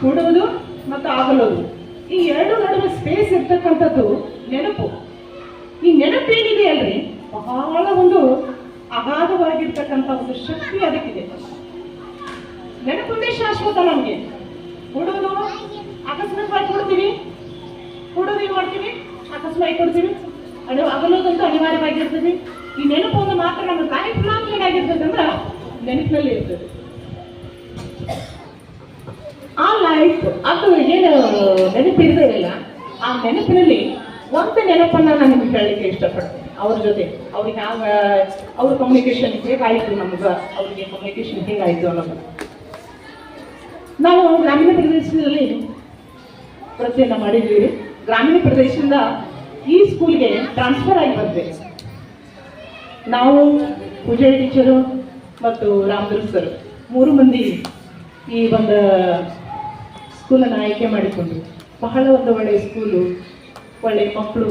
ಕೂಡುವುದು ಮತ್ತು ಆಗಲೋದು, ಈ ಎರಡು ನಡುವೆ ಸ್ಪೇಸ್ ಇರ್ತಕ್ಕಂಥದ್ದು ನೆನಪು. ಈ ನೆನಪೇನಿದೆ ಅಲ್ರಿ, ಬಹಳ ಒಂದು ಅಗಾಧವಾಗಿರ್ತಕ್ಕಂಥ ಒಂದು ಶಕ್ತಿ ಅದಕ್ಕಿದೆ. ನೆನಪುಂದೇ ಶಾಶ್ವತ. ನಮಗೆ ಕೂಡುವುದು ಆಕಸ್ಮಿಕವಾಗಿ ಕೊಡ್ತೀವಿ, ಕೂಡೋದು ಏನು ಮಾಡ್ತೀವಿ, ಅಕಸ್ಮಾತ್ ಕೊಡ್ತೀವಿ. ಅಗಲೋದಂತೂ ಅನಿವಾರ್ಯವಾಗಿರ್ತದೆ. ಈ ನೆನಪು ಒಂದು ಮಾತ್ರ ನಮ್ಮ ಲೈಫ್ ಲಾಂಗ್ ಏನಾಗಿರ್ತದೆ ಅಂದ್ರೆ ನೆನಪಿನಲ್ಲಿ ಇರ್ತದೆ. ಆ ಲೈಫ್ ಅದು ಏನು ನೆನಪಿರಲಿಲ್ಲ, ಆ ನೆನಪಿನಲ್ಲಿ ಒಂದು ನೆನಪನ್ನ ನಾನು ನಿಮ್ಗೆ ಹೇಳಲಿಕ್ಕೆ ಇಷ್ಟಪಡ್ತೀನಿ. ಅವ್ರ ಜೊತೆ ಅವ್ರಿಗೆ ಅವ್ರ ಕಮ್ಯುನಿಕೇಶನ್ ಹೇಗಾಯಿತು, ನಮ್ಗೆ ಅವ್ರಿಗೆ ಕಮ್ಯುನಿಕೇಶನ್ ಹೇಗಾಯಿತು ಅನ್ನೋದು. ನಾವು ಗ್ರಾಮೀಣ ಪ್ರದೇಶದಲ್ಲಿ ಪ್ರಯತ್ನ ಮಾಡಿದ್ವಿ. ಗ್ರಾಮೀಣ ಪ್ರದೇಶದಿಂದ ಈ ಸ್ಕೂಲ್ಗೆ ಟ್ರಾನ್ಸ್ಫರ್ ಆಗಿ ಬಂದ್ವಿ. ನಾವು ಪೂಜಾರಿ ಟೀಚರು ಮತ್ತು ರಾಮದುರ್ಗ ಸರ್ 3 ಮಂದಿ ಈ ಒಂದು ಸ್ಕೂಲನ್ನು ಆಯ್ಕೆ ಮಾಡಿಕೊಂಡ್ರು. ಬಹಳ ಒಂದು ಒಳ್ಳೆಯ ಸ್ಕೂಲು, ಒಳ್ಳೆಯ ಮಕ್ಕಳು,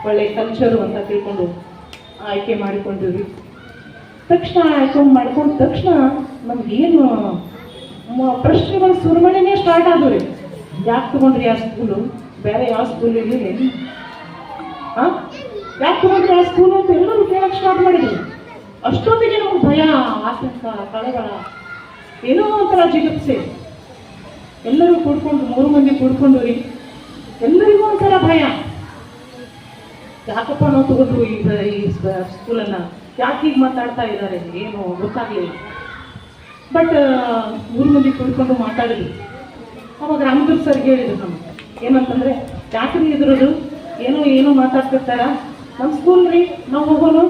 ಒಳ್ಳೆಯ ಕಲ್ಚರು ಅಂತ ತಿಳ್ಕೊಂಡು ಆಯ್ಕೆ ಮಾಡಿಕೊಂಡಿದ್ವಿ. ತಕ್ಷಣ ಅಕೌಂಟ್ ಮಾಡ್ಕೊಂಡ ತಕ್ಷಣ ನಮ್ಗೇನು ಪ್ರಶ್ನೆಗಳು ಸುರಿಮಳೆನೇ ಸ್ಟಾರ್ಟ್ ಆದವು ರೀ. ಯಾಕೆ ತಗೊಂಡ್ರಿ ಆ ಸ್ಕೂಲು, ಬೇರೆ ಯಾವ ಸ್ಕೂಲ್ ಇರಲಿಲ್ಲ, ಹಾಂ ಯಾಕೆ ತಗೊಂಡ್ರಿ ಆ ಸ್ಕೂಲು ಅಂತ ಎಲ್ಲರೂ ಕೇಳಕ್ಕೆ ಸ್ಟಾರ್ಟ್ ಮಾಡಿದ್ವಿ. ಅಷ್ಟೊತ್ತಿಗೆ ನಮ್ಗೆ ಭಯ, ಆತಂಕ, ಕಳವಳ, ಏನೋ ಒಂಥರ ಜಿಗುಪ್ಸೆ. ಎಲ್ಲರೂ ಕೂಡ್ಕೊಂಡು 3 ಮಂದಿ ಕೂಡ್ಕೊಂಡು ರೀ, ಎಲ್ಲರಿಗೂ ಒಂಥರ ಭಯ. ಯಾಕಪ್ಪ ನಾವು ತಗೊಂಡ್ರು ಈ ಸ್ಕೂಲನ್ನು, ಯಾಕೆ ಹೀಗೆ ಮಾತಾಡ್ತಾ ಇದ್ದಾರೆ, ಏನು ಗೊತ್ತಾಗಲಿಲ್ಲ. ಬಟ್ 3 ಮಂದಿ ಕೂಡ್ಕೊಂಡು ಮಾತಾಡಿದ್ವಿ. ಅವಾಗ ರಾಮದುರ್ಗ ಸರ್ಗೆ ಹೇಳಿದ್ರು ನಮ್ಗೆ ಏನಂತಂದರೆ, ಯಾಕ್ರಿ ಇದ್ರದು ಏನೋ ಮಾತಾಡ್ತಿರ್ತಾರ, ನಮ್ಮ ಸ್ಕೂಲ್ ರೀ, ನಾವು ಹೋಗೋನು,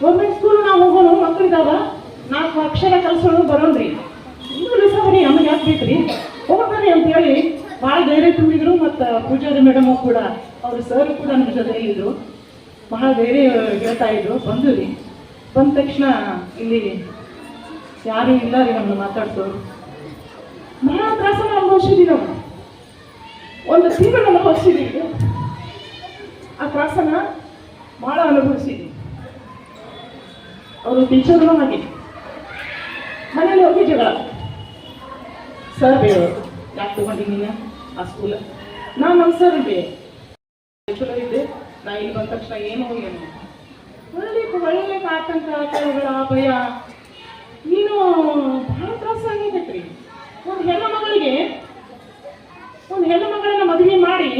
ಗೌರ್ಮೆಂಟ್ ಸ್ಕೂಲ್ ನಾವು ಹೋಗೋನು, ಮಕ್ಕಳಿದಾವ 4 ಅಕ್ಷರ ಕಲಿಸೋಣ ಬರೋಣ್ರಿ, ಇನ್ನೂ ಬರೀ ನಮಗೆ ಯಾಕೆ ಬೇಕ್ರಿ, ಹೋಗ್ರಿ ಅಂತೇಳಿ ಭಾಳ ಧೈರ್ಯ ತುಂಬಿದ್ರು. ಮತ್ತು ಪೂಜಾರಿ ಮೇಡಮು ಕೂಡ, ಅವ್ರ ಸರ್ ಕೂಡ ನಮ್ಮ ಜೊತೆ ಇದ್ರು, ಭಾಳ ಧೈರ್ಯ ಹೇಳ್ತಾ ಇದ್ರು. ಬಂದು ರೀ, ಬಂದ ತಕ್ಷಣ ಇಲ್ಲಿ ಯಾರೂ ಇಲ್ಲ ರೀ ನಮ್ಮನ್ನು ಮಾತಾಡ್ಸೋರು. ಭಾಳ ತ್ರಾಸನ ಅನುಭವಿಸಿದ್ವಿ ನಾವು, 1 ತಿಂಗಳು ಅನುಭವಿಸಿದ್ದೀವಿ. ಆ ತ್ರಾಸನ ಭಾಳ ಅನುಭವಿಸಿದ್ವಿ. ಅವರು ಟೀಚರ್ನು ಹಾಗೆ ಮನೇಲಿ ಹೋಗಿ ಜಗಳ, ಸರ್ ಬೇರೆಯವರು ಯಾಕೆ ತಗೊಂಡಿದ್ದೀನಿ ಆ ಸ್ಕೂಲ, ನಾನು ನಮ್ಮ ಸರ್ ಬೇ ಚಲೋ ಇದ್ದೆ, ನಾ ಇಲ್ಲಿ ಬಂದ ತಕ್ಷಣ ಏನೋ ಒಳ್ಳೆ ಆತಂಕ, ಕಳವಳ, ಭಯ, ಏನೋ ಭಾಳ ತ್ರಾಸ ಆಗೈತ್ರಿ. ಒಂದು ಹೆಣ್ಣು ಮಗಳನ್ನ ಮದುವೆ ಮಾಡಿ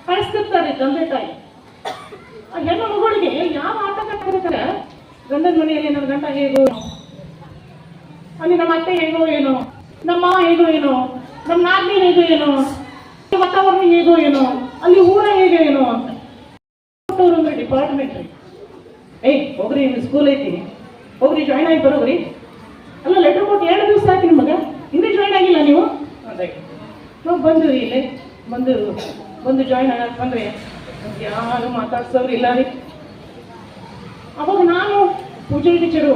ಕಳಿಸ್ತಿರ್ತಾರೆ ತಂದೆ ತಾಯಿ. ಆ ಹೆಣ್ಣು ಮಗಳಿಗೆ ಯಾವ ಆತಂಕ ಆಗ್ತಾರೆ, ಗಂಡನ ಮನೆಯಲ್ಲಿ ನನ್ನ ಗಂಡ ಹೇಗೋ, ಅಲ್ಲಿ ನಮ್ಮ ಅತ್ತೆ ಹೇಗೋ ಏನೋ, ನಮ್ಮ ಮಾವ ಹೇಗೋ ಏನೋ, ನಮ್ಮ ನಾದಿನಿ ಹೇಗೋ ಏನೋ, ವಾತಾವರಣ ಹೇಗೋ ಏನೋ, ಅಲ್ಲಿ ಊರ ಹೇಗೋ ಏನೋ ಅಂತ ಡಿಪಾರ್ಟ್ಮೆಂಟ್ ರೀ. ಹೋಗ್ರಿ ನಿಮ್ಮ ಸ್ಕೂಲ್ ಐತಿ, ಹೋಗ್ರಿ ಜಾಯ್ನ್ ಆಗಿ ಬರೋಗ್ರಿ. ಅಲ್ಲ ಲೆಟರ್ ಕೊಟ್ಟು 2 ದಿವಸ ಆಯ್ತು ನಿಮಗೆ, ಇನ್ನೂ ಜಾಯ್ನ್ ಆಗಿಲ್ಲ ನೀವು ಅಂದಾಗಿ ನಾವು ಬಂದು ರೀ, ಇಲ್ಲೇ ಬಂದು ಜಾಯ್ನ್ ಆಗಕ್ಕೆ ಬಂದರೆ ಯಾರು ಮಾತಾಡ್ಸೋರು ಇಲ್ಲ ರೀ. ಅವಾಗ ನಾನು ಪೂಜಾರಿ ಟೀಚರು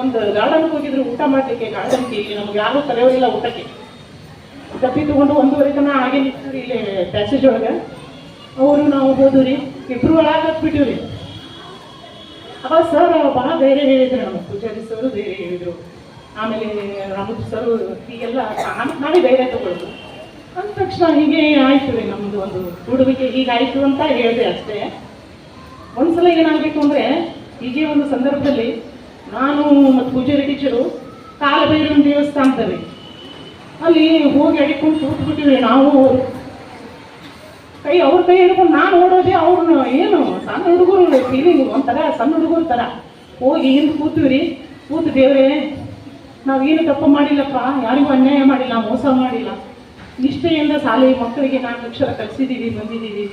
ಒಂದು ಗಾರ್ಡನ್ಗೆ ಹೋಗಿದ್ರು ಊಟ ಮಾಡಲಿಕ್ಕೆ. ಗಾರ್ಡನ್ಗೆ ಇಲ್ಲಿ ನಮ್ಗೆ ಯಾರೂ ಕರೆಯೋರಿಲ್ಲ ಊಟಕ್ಕೆ. ಡಬ್ಬಿ ತಗೊಂಡು 1:30 ತನಕ ಹಾಗೆ ನಿಂತು ರೀ ಇಲ್ಲಿ ಪ್ಯಾಸೇಜ್ ಒಳಗೆ. ಅವರು ನಾವು ಹೋದ್ವಿ ರೀ, ಇಬ್ಬರು ಒಳಗೆ ಹತ್ಬಿಟ್ಟಿವಿ ರೀ. ಅವಾಗ ಸರ್ ಭಾಳ ಧೈರ್ಯ ಹೇಳಿದ್ರು, ನಮ್ಮ ಪೂಜಾರಿ ಸರು ಧೈರ್ಯ ಹೇಳಿದರು. ಆಮೇಲೆ ರಾಮದು ಸರು ಹೀಗೆಲ್ಲ ನಾವೇ ಧೈರ್ಯ ತಗೊಳ್ಳೋದು. ಅಂದ ತಕ್ಷಣ ಹೀಗೆ ಆಯಿತು ರೀ, ನಮ್ಮದು ಒಂದು ಹೂಡುವಿಕೆ ಹೀಗಾಯಿತು ಅಂತ ಹೇಳಿದೆ ಅಷ್ಟೇ. ಒಂದ್ಸಲ ಏನಾಗಬೇಕು ಅಂದರೆ, ಹೀಗೆ ಒಂದು ಸಂದರ್ಭದಲ್ಲಿ ನಾನು ಮತ್ತು ಪೂಜಾರಿ ಟೀಚರು ಕಾಲಭೈರವನ ದೇವಸ್ಥಾನದಲ್ಲಿ ಅಲ್ಲಿ ಹೋಗಿ ಅಡಿಕೊಂಡು ಕೂತ್ಬಿಟ್ಟಿವಿ. ನಾವು ಅವ್ರ ಕೈ ಹಿಡ್ಕೊಂಡು ನಾನು ಓಡೋದೆ, ಅವ್ರನ್ನ ಏನು ಸಣ್ಣ ಹುಡುಗರು ಫೀಲಿಂಗ್ ಒಂಥರ ಸಣ್ಣ ಹುಡುಗರ ಥರ ಹೋಗಿ ಹಿಂದೆ ಕೂತೀವಿ ರೀ. ಕೂತು ದೇವ್ರೇ ನಾವೇನು ತಪ್ಪು ಮಾಡಿಲ್ಲಪ್ಪ, ಯಾರಿಗೂ ಅನ್ಯಾಯ ಮಾಡಿಲ್ಲ, ಮೋಸ ಮಾಡಿಲ್ಲ, ನಿಷ್ಠೆಯಿಂದ ಶಾಲೆ ಮಕ್ಕಳಿಗೆ 4 ಅಕ್ಷರ ಕಲಿಸಿದ್ದೀವಿ, ಬಂದಿದ್ದೀವಿ.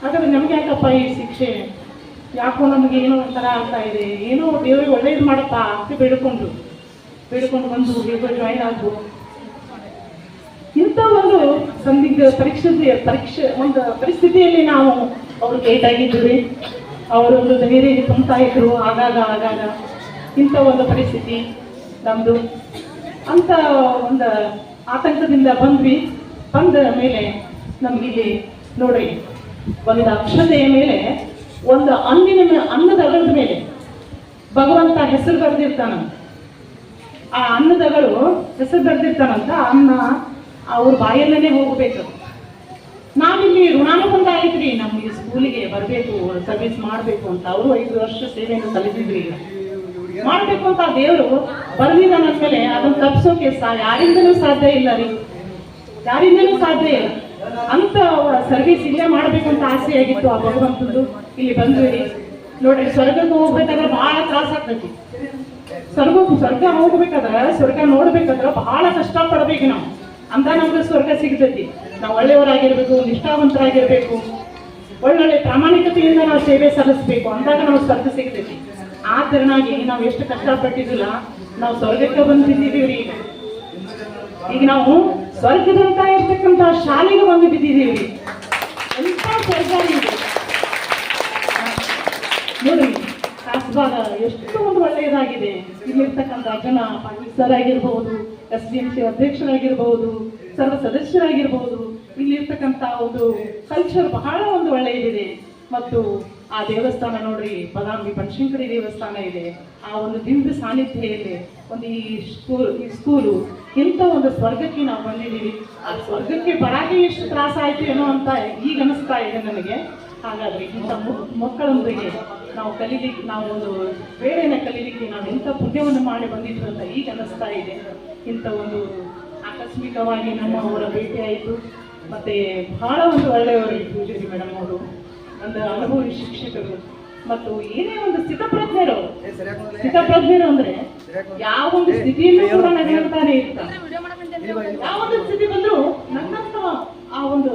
ಹಾಗಾದ್ರೆ ನಮ್ಗೆ ಯಾಕಪ್ಪ ಈ ಶಿಕ್ಷೆ, ಯಾಕೋ ನಮಗೆ ಏನೋ ಒಂಥರ ಆಗ್ತಾ ಇದೆ, ಏನೋ ದೇವ್ರಿಗೆ ಒಳ್ಳೇದು ಮಾಡಪ್ಪ ಅಂತ ಬೇಡ್ಕೊಂಡು ಬಂದು ಹೇಗೋ ಜಾಯಿನ್ ಆದ್ವು. ಇಂಥ ಒಂದು ಸಂದಿಗ್ಧ ಪರೀಕ್ಷೆ ಒಂದು ಪರಿಸ್ಥಿತಿಯಲ್ಲಿ ನಾವು ಅವರು ಗೇಟ್ ಆಗಿದ್ದೀವಿ. ಅವರೊಂದು ಧೈರ್ಯ ತುಂಬ್ತಾ ಇದ್ರು ಆಗಾಗ ಇಂಥ ಒಂದು ಪರಿಸ್ಥಿತಿ ನಮ್ಮದು. ಅಂಥ ಒಂದು ಆತಂಕದಿಂದ ಬಂದ ಮೇಲೆ ನಮಗಿಲ್ಲಿ ನೋಡ್ರಿ, ಒಂದು ಅಕ್ಷತೆಯ ಮೇಲೆ, ಒಂದು ಅನ್ನದ ಅಗಲದ ಮೇಲೆ ಭಗವಂತ ಹೆಸರು ಬರೆದಿರ್ತಾನ. ಆ ಅನ್ನದಗಳು ಹೆಸರು ಬರೆದಿರ್ತಾನಂತ, ಅನ್ನ ಅವ್ರ ಬಾಯಲ್ಲೇ ಹೋಗಬೇಕು. ನಾವಿಲ್ಲಿ ಋಣಾನುಬಂಧ ಆಯ್ತ್ರಿ, ನಮ್ಗೆ ಸ್ಕೂಲಿಗೆ ಬರಬೇಕು, ಸರ್ವಿಸ್ ಮಾಡಬೇಕು ಅಂತ. ಅವರು 5 ವರ್ಷ ಸೇವೆಯನ್ನು ಸಲ್ಲಿಸಿದ್ರಿ, ಮಾಡಬೇಕು ಅಂತ ದೇವರು ಬರೆದಿದ್ದ ಮೇಲೆ ಅದನ್ನು ತಪ್ಪಿಸೋಕೆ ಯಾರಿಂದಲೂ ಸಾಧ್ಯ ಇಲ್ಲ ರೀ, ಯಾರಿಂದಲೂ ಸಾಧ್ಯ ಇಲ್ಲ. ಅಂತ ಸರ್ವಿಸ್ ಇಲ್ಲೇ ಮಾಡಬೇಕು ಅಂತ ಆಸೆ ಆಗಿತ್ತು ಆ ಭಗವಂತದ್ದು. ಇಲ್ಲಿ ಬಂದ್ವಿ ನೋಡ್ರಿ, ಸ್ವರ್ಗಕ್ಕೆ ಹೋಗ್ಬೇಕಾದ್ರೆ ಬಹಳ ತ್ರಾಸ ಆಗ್ತೈತಿ. ಸ್ವರ್ಗ ಹೋಗ್ಬೇಕಾದ್ರೆ, ಸ್ವರ್ಗ ನೋಡ್ಬೇಕಾದ್ರೆ ಬಹಳ ಕಷ್ಟ ಪಡ್ಬೇಕು ನಾವು. ಅಂತ ನಮ್ಗೆ ಸ್ವರ್ಗ ಸಿಗ್ತೈತಿ. ನಾವು ಒಳ್ಳೆಯವರಾಗಿರ್ಬೇಕು, ನಿಷ್ಠಾವಂತರಾಗಿರ್ಬೇಕು, ಒಳ್ಳೊಳ್ಳೆ ಪ್ರಾಮಾಣಿಕತೆಯಿಂದ ನಾವು ಸೇವೆ ಸಲ್ಲಿಸ್ಬೇಕು, ಅಂದಾಗ ನಾವು ಸ್ವರ್ಗ ಸಿಗ್ತೈತಿ. ಆ ತೆರನಾಗಿ ನಾವು ಎಷ್ಟು ಕಷ್ಟಪಟ್ಟಿದ್ದಿಲ್ಲ, ನಾವು ಸ್ವರ್ಗಕ್ಕೆ ಬಂದಿದ್ದೀವಿ ರೀ. ಈಗ ನಾವು ಸ್ವರ್ಗದಂತ ಇರ್ತಕ್ಕಂಥ ಶಾಲೆಗೆ ಬಂದು ಬಿದ್ದಿದ್ದೀವಿ. ಎಂಥ ಸ್ವರ್ಗ ಇದೆ ನೋಡಿ. ಕಾಸಬಾಗ ಎಷ್ಟು ಒಂದು ಒಳ್ಳೆಯದಾಗಿದೆ. ಇಲ್ಲಿರ್ತಕ್ಕಂಥ ಜನ, ಸರ್ ಆಗಿರ್ಬಹುದು, SDMC ಅಧ್ಯಕ್ಷರಾಗಿರ್ಬಹುದು, ಸರ್ವ ಸದಸ್ಯರಾಗಿರ್ಬಹುದು, ಇಲ್ಲಿರ್ತಕ್ಕಂಥ ಒಂದು ಕಲ್ಚರ್ ಬಹಳ ಒಂದು ಒಳ್ಳೆಯದಿದೆ. ಮತ್ತು ಆ ದೇವಸ್ಥಾನ ನೋಡ್ರಿ, ಬದಾಮಿ ಬನಶಂಕರಿ ದೇವಸ್ಥಾನ ಇದೆ. ಆ ಒಂದು ದಿವ್ಯ ಸಾನ್ನಿಧ್ಯ ಇದೆ. ಒಂದು ಈ ಸ್ಕೂಲು ಇಂಥ ಒಂದು ಸ್ವರ್ಗಕ್ಕೆ ನಾವು ಬಂದಿದ್ದೀವಿ. ಆ ಸ್ವರ್ಗಕ್ಕೆ ಬರಾಗೆ ಎಷ್ಟು ತ್ರಾಸ ಆಯ್ತು ಏನೋ ಅಂತ ಈಗ ಅನಿಸ್ತಾ ಇದೆ ನನಗೆ. ಹಾಗಾದ್ರೆ ಇಂಥ ಮಕ್ಕಳೊಂದಿಗೆ ನಾವು ಕಲೀಲಿಕ್ಕೆ, ನಾವು ಒಂದು ಬೇರೆನ ಕಲೀಲಿಕ್ಕೆ ನಾವು ಇಂಥ ಪುಣ್ಯವನ್ನು ಮಾಡಿ ಬಂದಿದ್ರು ಅಂತ ಈಗ ಅನಿಸ್ತಾ ಇದೆ. ಇಂಥ ಒಂದು ಆಕಸ್ಮಿಕವಾಗಿ ನಮ್ಮ ಅವರ ಭೇಟಿ ಆಯಿತು. ಮತ್ತೆ ಬಹಳ ಒಂದು ಒಳ್ಳೆಯವರು ಪೂಜಾರಿ ಮೇಡಮ್ ಅವರು, ಒಂದು ಅನುಭವಿ ಶಿಕ್ಷಕರು, ಮತ್ತು ಏನೇ ಒಂದು ಸ್ಥಿತಪ್ರಜ್ಞರು ಅಂದ್ರೆ ಯಾವ ಒಂದು ಸ್ಥಿತಿಯಲ್ಲೂ ಕೂಡ ನಗರ್ತಾನೆ ಇರ್ತಾರೆ. ಯಾವ ಒಂದು ಸ್ಥಿತಿ ಬಂದ್ರು ನನ್ನಂತ ಆ ಒಂದು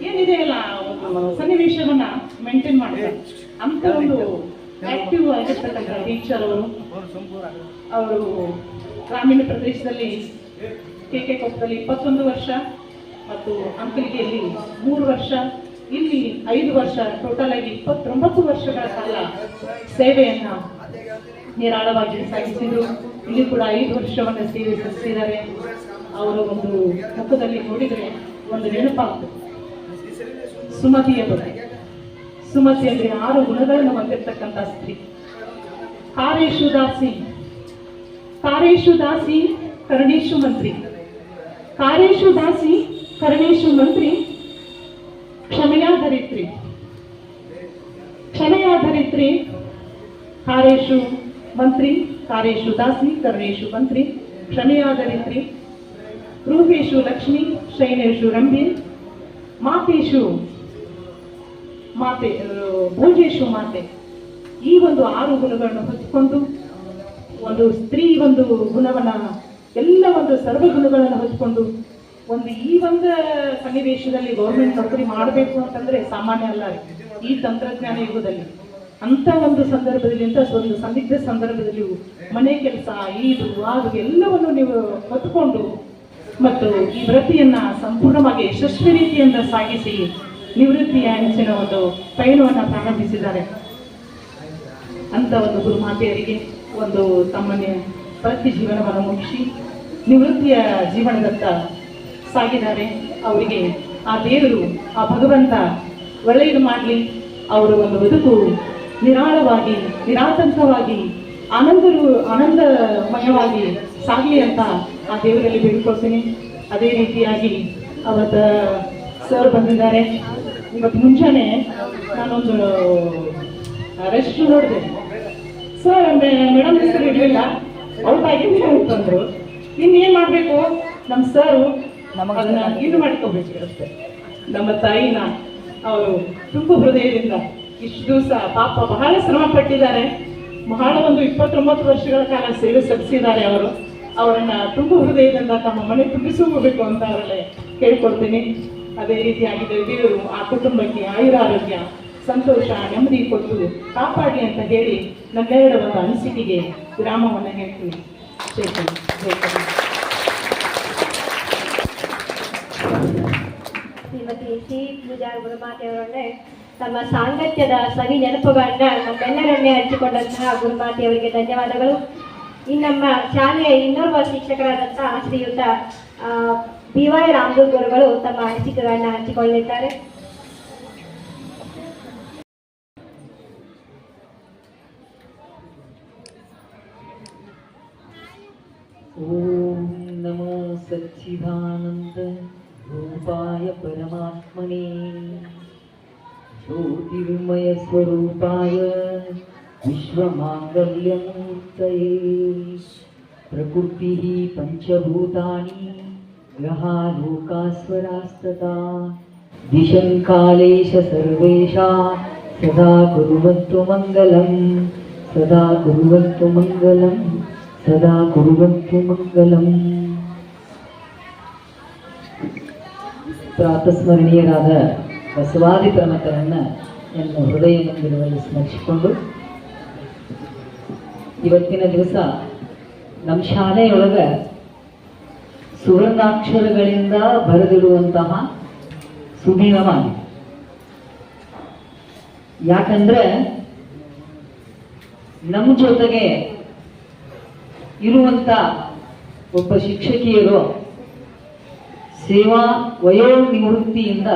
ಏನಿದೆಯಲ್ಲ ಒಂದು ಸನ್ನಿವೇಶವನ್ನ ಮೇಂಟೈನ್ ಮಾಡ್ತಾರೆ. ಅಂತ ಒಂದು ಆಕ್ಟಿವ್ ಆಗಿರ್ತಕ್ಕಂಥ ಟೀಚರ್ ಅವರು ಗ್ರಾಮೀಣ ಪ್ರದೇಶದಲ್ಲಿ KK ಕೊಪ್ಪದಲ್ಲಿ 21 ವರ್ಷ ಮತ್ತು ಅಂಕಲಿಗೆಯಲ್ಲಿ 3 ವರ್ಷ, ಇಲ್ಲಿ 5 ವರ್ಷ, ಟೋಟಲ್ ಆಗಿ 29 ವರ್ಷಗಳ ಕಾಲ ಸೇವೆಯನ್ನ ನಿರಾಳವಾಗಿ ಸಾಗಿಸಿದ್ರು. ಇಲ್ಲಿ ಕೂಡ 5 ವರ್ಷವನ್ನು ಸೇವೆ ಸಲ್ಲಿಸಿದ್ದಾರೆ. ಅವರ ಒಂದು ಮುಖದಲ್ಲಿ ನೋಡಿದ್ರೆ ಒಂದು ನೆನಪಾಗ್ತದೆ ಸುಮತಿಯ ಬಗ್ಗೆ. ಸುಮತಿ ಅಂದ್ರೆ 6 ಗುಣಗಳನ್ನು ಹೊಂದಿರತಕ್ಕಂಥ ಸ್ತ್ರೀ. ಕಾರೇಶು ದಾಸಿ, ಕಾರೇಶು ದಾಸಿ ಕರ್ಣೇಶು ಮಂತ್ರಿ, ಕಾರೇಶು ದಾಸಿ ಕರ್ಣೇಶು ಮಂತ್ರಿ, ಕ್ಷಮೆಯಾಧರಿತ್ರಿ, ಕ್ಷಮೆಯಾಧರಿತ್ರಿ, ಕಾರೇಶು ಮಂತ್ರಿ, ಕಾರೇಶು ದಾಸಿ ಕರ್ಣೇಶು ಮಂತ್ರಿ, ಕ್ಷಮೆಯಾಧರಿತ್ರಿ, ರೂಪೇಶು ಲಕ್ಷ್ಮಿ, ಶೈನೇಶು ರಂಭೆ, ಮಾತೇಶು ಮಾತೆ, ಭೋಜೇಶು ಮಾತೆ. ಈ ಒಂದು 6 ಗುಣಗಳನ್ನು ಹೊತ್ತುಕೊಂಡು ಒಂದು ಸ್ತ್ರೀ ಒಂದು ಗುಣವನ್ನ, ಎಲ್ಲ ಒಂದು ಸರ್ವ ಗುಣಗಳನ್ನು ಹೊತ್ಕೊಂಡು ಒಂದು ಈ ಒಂದು ಸನ್ನಿವೇಶದಲ್ಲಿ ಗೌರ್ಮೆಂಟ್ ನೌಕರಿ ಮಾಡಬೇಕು ಅಂತಂದ್ರೆ ಸಾಮಾನ್ಯ ಅಲ್ಲ ಈ ತಂತ್ರಜ್ಞಾನ ಯುಗದಲ್ಲಿ. ಅಂತ ಒಂದು ಸಂದರ್ಭದಲ್ಲಿ, ಅಂತ ಒಂದು ಸಂದಿಗ್ಧ ಸಂದರ್ಭದಲ್ಲಿ ಮನೆ ಕೆಲಸ, ಇದು ಅದು ಎಲ್ಲವನ್ನು ನೀವು ಹೊತ್ಕೊಂಡು ಮತ್ತು ಈ ವೃತ್ತಿಯನ್ನ ಸಂಪೂರ್ಣವಾಗಿ ಯಶಸ್ವಿ ರೀತಿಯಿಂದ ಸಾಗಿಸಿ ನಿವೃತ್ತಿಯ ಅಂಚಿನ ಒಂದು ಪಯಣವನ್ನು ಪ್ರಾರಂಭಿಸಿದ್ದಾರೆ. ಅಂತ ಒಂದು ಗುರುಮಾತೆಯರಿಗೆ ಒಂದು ತಮ್ಮನೆ ಪ್ರತಿ ಜೀವನವನ್ನು ಮುಗಿಸಿ ನಿವೃತ್ತಿಯ ಜೀವನದತ್ತ ಸಾಗಿದ್ದಾರೆ. ಅವರಿಗೆ ಆ ದೇವರು, ಆ ಭಗವಂತ ಒಳ್ಳೆಯದು ಮಾಡಲಿ. ಅವರು ಒಂದು ಬದುಕು ನಿರಾಳವಾಗಿ, ನಿರಾತಂಕವಾಗಿ, ಆನಂದಮಯವಾಗಿ ಸಾಗಲಿ ಅಂತ ಆ ದೇವರಲ್ಲಿ ಬೇಡಿಕೊಳ್ತೀನಿ. ಅದೇ ರೀತಿಯಾಗಿ ಅವತ್ತ ಸರ್ ಬಂದಿದ್ದಾರೆ. ಇವತ್ತು ಮುಂಜಾನೆ ನಾನೊಂದು ರೆಸ್ಟ್ ನೋಡಿದೆ. ಸರ್ ಮೇಡಮ್ ಹೆಸರು ಇರಲಿಲ್ಲ, ಔಟ್ ಆಗಿದ್ದೀನಿ ಅಂತಂದ್ರು. ಇನ್ನೇನು ಮಾಡಬೇಕು, ನಮ್ಮ ಸರು ಅದನ್ನ ಇದು ಮಾಡ್ಕೋಬೇಕು ಅಷ್ಟೆ. ನಮ್ಮ ತಾಯಿನ ಅವರು ತುಂಬ ಹೃದಯದಿಂದ ಇಷ್ಟು ದಿವಸ ಪಾಪ ಬಹಳ ಶ್ರಮ ಪಟ್ಟಿದ್ದಾರೆ. ಬಹಳ ಒಂದು 29 ವರ್ಷಗಳ ಕಾಲ ಸೇವೆ ಸಲ್ಲಿಸಿದ್ದಾರೆ. ಅವರನ್ನ ತುಂಬ ಹೃದಯದಿಂದ ತಮ್ಮ ಮನೆ ತುಂಬಿಸಿಕೋಬೇಕು ಅಂತ ಅವರಲ್ಲೇ ಕೇಳ್ಕೊಡ್ತೀನಿ. ಅದೇ ರೀತಿಯಾಗಿ ದೇವರು ಆ ಕುಟುಂಬಕ್ಕೆ ಆಯುರಾರೋಗ್ಯ, ಸಂತೋಷ, ನೆಮ್ಮದಿ ಕೊಟ್ಟು ಕಾಪಾಡಲಿ ಅಂತ ಹೇಳಿ ನನ್ನೆರಡ ಒಂದು ಅನಿಸಿಕೆಗೆ ವಿರಾಮವನ್ನು ಹೇಳ್ತೀನಿ. ಶ್ರೀಮತಿ ಸಿ ಪೂಜಾರ್ ಗುರುಮಾತೆಯವರನ್ನೇ ತಮ್ಮ ಸಾಂಗತ್ಯದ ಸವಿ ನೆನಪುಗಳನ್ನ ನಮ್ಮೆಲ್ಲರನ್ನೇ ಹಂಚಿಕೊಂಡಂತಹ ಗುರುಮಾತೆಯವರಿಗೆ ಧನ್ಯವಾದಗಳು. ಇನ್ನು ನಮ್ಮ ಶಾಲೆಯ ಇನ್ನೋರ್ವ ಶಿಕ್ಷಕರಾದಂತಹ ಶ್ರೀಯುತ BY ರಾಮದೂತ್ ಗುರುಗಳು ತಮ್ಮ ಅನಿಸಿಕೆಗಳನ್ನ ಹಂಚಿಕೊಳ್ಳಲಿದ್ದಾರೆ. ಓಂ ನಮೋ ಸಚ್ಚಿದಾನಂದ ರೂಪಾಯ ಪರಮಾತ್ಮನೇ ಜ್ಯೋತಿರ್ಮಯ ಸ್ವರೂಪಾಯ ವಿಶ್ವಮಾಂಗಲ್ಯಮೂರ್ತಯೇ ಪ್ರಕೃತಿಃ ಪಂಚಭೂತಾನಿ ಗ್ರಹಾ ಲೋಕಾಸ್ವರಾಸ್ತತಾ ದಿಶನ್ ಕಾಲೇಶ ಸರ್ವೇಷಾಂ ಸದಾ ಕುರ್ವಂತು ಮಂಗಲಂ, ಸದಾ ಕುರ್ವಂತು ಮಂಗಲಂ, ಸದಾ ಕುರ್ವಂತು ಮಂಗಲಂ. ಪ್ರಾತಸ್ಮರಣೀಯರಾದ ಬಸವಾದಿ ಪ್ರಮತರನ್ನು ನನ್ನ ಹೃದಯ ಮಂದಿರದಲ್ಲಿ ಸ್ಮರಿಸಿಕೊಂಡು, ಇವತ್ತಿನ ದಿವಸ ನಮ್ಮ ಶಾಲೆಯೊಳಗೆ ಸುವರ್ಣಾಕ್ಷರಗಳಿಂದ ಬರೆದಿಡುವಂತಹ ಸುದಿನವಾಗಿದೆ. ಯಾಕಂದ್ರೆ ನಮ್ಮ ಜೊತೆಗೆ ಇರುವಂತ ಒಬ್ಬ ಶಿಕ್ಷಕಿಯರು ಸೇವಾ ವಯೋನಿವೃತ್ತಿಯಿಂದ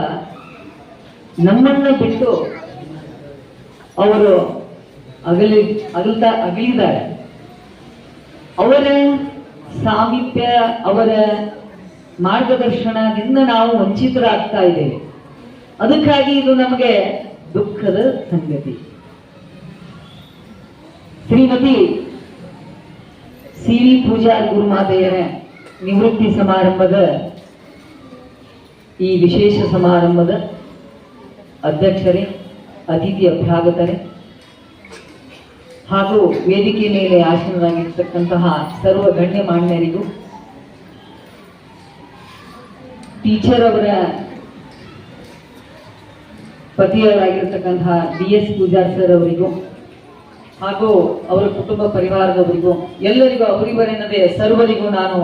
ನಮ್ಮನ್ನ ಬಿಟ್ಟು ಅವರು ಅಗಲಿದ್ದಾರೆ. ಅವರ ಸಾಮೀಪ್ಯ, ಅವರ ಮಾರ್ಗದರ್ಶನದಿಂದ ನಾವು ವಂಚಿತರಾಗ್ತಾ ಇದ್ದೇವೆ. ಅದಕ್ಕಾಗಿ ಇದು ನಮಗೆ ದುಃಖದ ಸಂಗತಿ. ಶ್ರೀಮತಿ ಸಿ.ವಿ. ಪೂಜಾರಿ ಗುರುಮಾತೆಯರ ನಿವೃತ್ತಿ ಸಮಾರಂಭದ ಈ ವಿಶೇಷ ಸಮಾರಂಭದ ಅಧ್ಯಕ್ಷರೇ, ಅತಿಥಿ ಅಭ್ಯಾಗತರೇ ಹಾಗೂ ವೇದಿಕೆ ಮೇಲೆ ಆಸೀನರಾಗಿರ್ತಕ್ಕಂತಹ ಸರ್ವ ಗಣ್ಯಮಾನ್ಯರಿಗೂ, ಟೀಚರ್ ಅವರ ಪತಿಯವರಾಗಿರ್ತಕ್ಕಂತಹ DS ಪೂಜಾರ್ ಸರ್ ಅವರಿಗೂ ಹಾಗೂ ಅವರ ಕುಟುಂಬ ಪರಿವಾರದವರಿಗೂ ಎಲ್ಲರಿಗೂ ಅವರಿವರೆನ್ನದೆ ಸರ್ವರಿಗೂ ನಾನು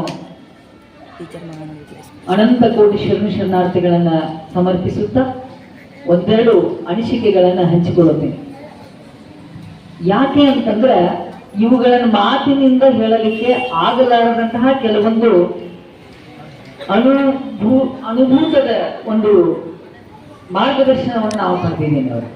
ಅನಂತ ಕೋಟಿ ಶರಣಾರ್ಥಿಗಳನ್ನ ಸಮರ್ಪಿಸುತ್ತಾ ಒಂದೆರಡು ಅನಿಸಿಕೆಗಳನ್ನು ಹಂಚಿಕೊಳ್ಳುತ್ತೇನೆ. ಯಾಕೆ ಅಂತಂದ್ರೆ ಇವುಗಳನ್ನು ಮಾತಿನಿಂದ ಹೇಳಲಿಕ್ಕೆ ಆಗಲಾರದಂತಹ ಕೆಲವೊಂದು ಅನುಭೂತದ ಒಂದು ಮಾರ್ಗದರ್ಶನವನ್ನು ನಾವು ಪಡೆದಿದ್ದೇನೆ. ಅವರು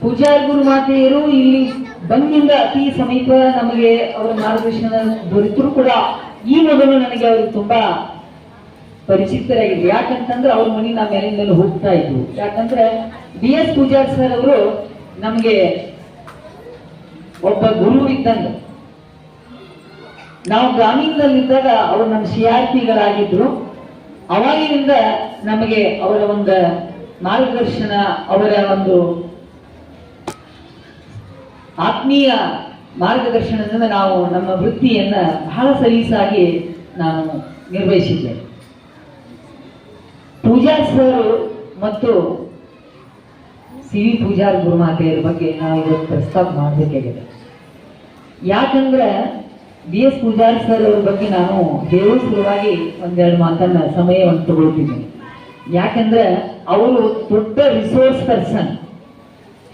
ಪೂಜಾರಿ ಗುರುಮಾತೆಯರು ಇಲ್ಲಿ ಬಂದಿಂದ ಅತಿ ಸಮೀಪ ನಮಗೆ ಅವರ ಮಾರ್ಗದರ್ಶನ ದೊರೆತರೂ ಕೂಡ ಈ ಮೊದಲು ನನಗೆ ಅವ್ರಿಗೆ ತುಂಬಾ ಪರಿಚಿತರಾಗಿದೆ. ಯಾಕಂತಂದ್ರೆ ಅವ್ರ ಮನೆ ನಾವು ಮೇಲಿಂದಲೂ ಹೋಗ್ತಾ ಇದ್ವು. ಯಾಕಂದ್ರೆ DS ಪೂಜಾರಿ ಸರ್ ಅವರು ನಮಗೆ ಒಬ್ಬ ಗುರು ಇದ್ದಂಗೆ. ನಾವು ಗ್ರಾಮೀಣದಲ್ಲಿದ್ದಾಗ ಅವರು ನಮ್ಮ CRPಗಳಾಗಿದ್ರು. ಅವಾಗಿನಿಂದ ನಮಗೆ ಅವರ ಒಂದು ಮಾರ್ಗದರ್ಶನ, ಅವರ ಒಂದು ಆತ್ಮೀಯ ಮಾರ್ಗದರ್ಶನದಿಂದ ನಾವು ನಮ್ಮ ವೃತ್ತಿಯನ್ನ ಬಹಳ ಸಲೀಸಾಗಿ ನಾನು ನಿರ್ವಹಿಸಿದ್ದೇನೆ. ಪೂಜಾರಿ ಸರ್ ಮತ್ತು ಸಿ.ವಿ. ಪೂಜಾರಿ ಗುರುಮಾತೆಯರ ಬಗ್ಗೆ ನಾವು ಇವತ್ತು ಪ್ರಸ್ತಾಪ ಮಾಡಬೇಕಾಗಿದೆ. ಯಾಕಂದ್ರೆ DS ಪೂಜಾರಿ ಸರ್ ಅವ್ರ ಬಗ್ಗೆ ನಾನು ಹೇಳೋ ಸಲುವಾಗಿ ಒಂದೆರಡು ಮಾತನ್ನ ಸಮಯವನ್ನು ತಗೊಳ್ತಿದ್ದೀನಿ. ಯಾಕಂದ್ರೆ ಅವರು ದೊಡ್ಡ ರಿಸೋರ್ಸ್ ಪರ್ಸನ್.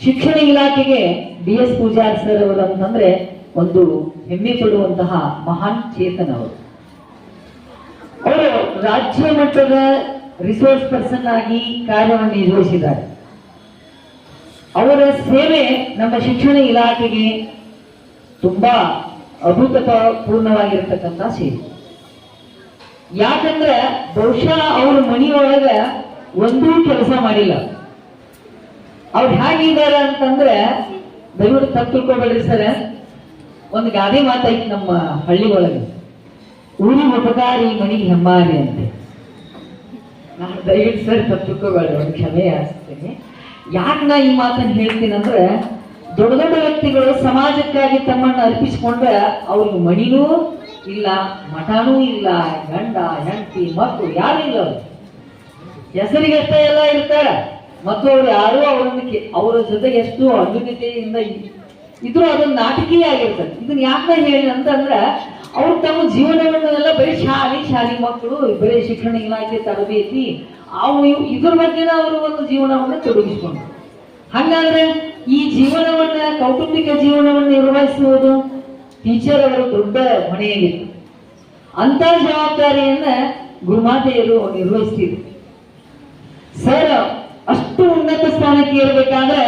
ಶಿಕ್ಷಣ ಇಲಾಖೆಗೆ DS ಪೂಜಾರಿ ಸರ್ ಅವರು ಅಂತಂದ್ರೆ ಒಂದು ಹೆಮ್ಮೆ ಪಡುವಂತಹ ಮಹಾನ್ ಚೇತನ ಅವರು. ಅವರು ರಾಜ್ಯ ಮಟ್ಟದ ರಿಸೋರ್ಸ್ ಪರ್ಸನ್ ಆಗಿ ಕಾರ್ಯವನ್ನು ನಿರ್ವಹಿಸಿದ್ದಾರೆ. ಅವರ ಸೇವೆ ನಮ್ಮ ಶಿಕ್ಷಣ ಇಲಾಖೆಗೆ ತುಂಬಾ ಅಭೂತಪೂರ್ಣವಾಗಿರ್ತಕ್ಕಂಥ ಸೇವೆ. ಯಾಕಂದ್ರೆ ಬಹುಶಃ ಅವ್ರ ಮನೆಯೊಳಗ ಒಂದೂ ಕೆಲಸ ಮಾಡಿಲ್ಲ. ಅವ್ರು ಹೇಗಿದ್ದಾರೆ ಅಂತಂದ್ರೆ, ದಯವಿಟ್ಟು ತಪ್ಪು ತಿಳ್ಕೊಬೇಡ್ರಿ ಸರ್, ಒಂದು ಗಾದೆ ಮಾತಾಯ್ತು ನಮ್ಮ ಹಳ್ಳಿ ಒಳಗೆ, ಊರಿಗೆ ಉಪಕಾರಿ ಮನೆಗೆ ಹೆಮ್ಮಾರಿ ಅಂತೆ. ನಾನು ದಯವಿಟ್ಟು ಸರ್ ತಪ್ಪು ತಿಳ್ಕೊಬೇಡ್ರಿ, ಒಂದು ಕ್ಷಮೆ ಯಾಚಿಸ್ತೇನೆ. ಯಾಕೆ ನಾ ಈ ಮಾತನ್ನು ಹೇಳ್ತೀನಿ ಅಂದ್ರೆ, ದೊಡ್ಡ ದೊಡ್ಡ ವ್ಯಕ್ತಿಗಳು ಸಮಾಜಕ್ಕಾಗಿ ತಮ್ಮನ್ನು ಅರ್ಪಿಸಿಕೊಂಡ್ರೆ ಅವ್ರಿಗೆ ಮಣಿನೂ ಇಲ್ಲ, ಮಠನೂ ಇಲ್ಲ, ಗಂಡ ಹೆಂಡತಿ ಮಕ್ಕಳು ಯಾರು ಇಲ್ಲ. ಅವರು ಹೆಸರಿಗಷ್ಟೇ ಎಲ್ಲ ಇರ್ತಾರೆ ಮತ್ತು ಅವ್ರು ಯಾರು ಅವರ ಜೊತೆಗೆ ಎಷ್ಟು ಅನ್ಯೋನ್ಯತೆಯಿಂದ ಇದ್ರೂ ಅದೊಂದು ನಾಟಕೀಯ ಆಗಿರ್ತದೆ. ಇದನ್ನ ಯಾಕೆ ಹೇಳಿ ಅಂತಂದ್ರೆ, ಅವ್ರು ತಮ್ಮ ಜೀವನವನ್ನೆಲ್ಲ ಬರೀ ಶಾಲಿ ಮಕ್ಕಳು, ಬರೀ ಶಿಕ್ಷಣ ಇಲಾಖೆ ತರಬೇತಿ ಇದ್ರ ಬಗ್ಗೆ ಅವರು ಒಂದು ಜೀವನವನ್ನು ತೊಡಗಿಸಿಕೊಂಡ್ರು. ಹಾಗಾದ್ರೆ ಈ ಜೀವನವನ್ನ, ಕೌಟುಂಬಿಕ ಜೀವನವನ್ನು ನಿರ್ವಹಿಸುವುದು ಟೀಚರ್ ಅವರ ದೊಡ್ಡ ಹೊಣೆಯಾಗಿತ್ತು. ಅಂತ ಜವಾಬ್ದಾರಿಯನ್ನ ಗುರುಮಾತೆಯರು ನಿರ್ವಹಿಸ್ತಿದ್ರು. ಸರ್ ಅಷ್ಟು ಉನ್ನತ ಸ್ಥಾನಕ್ಕೆ ಇರಬೇಕಾದ್ರೆ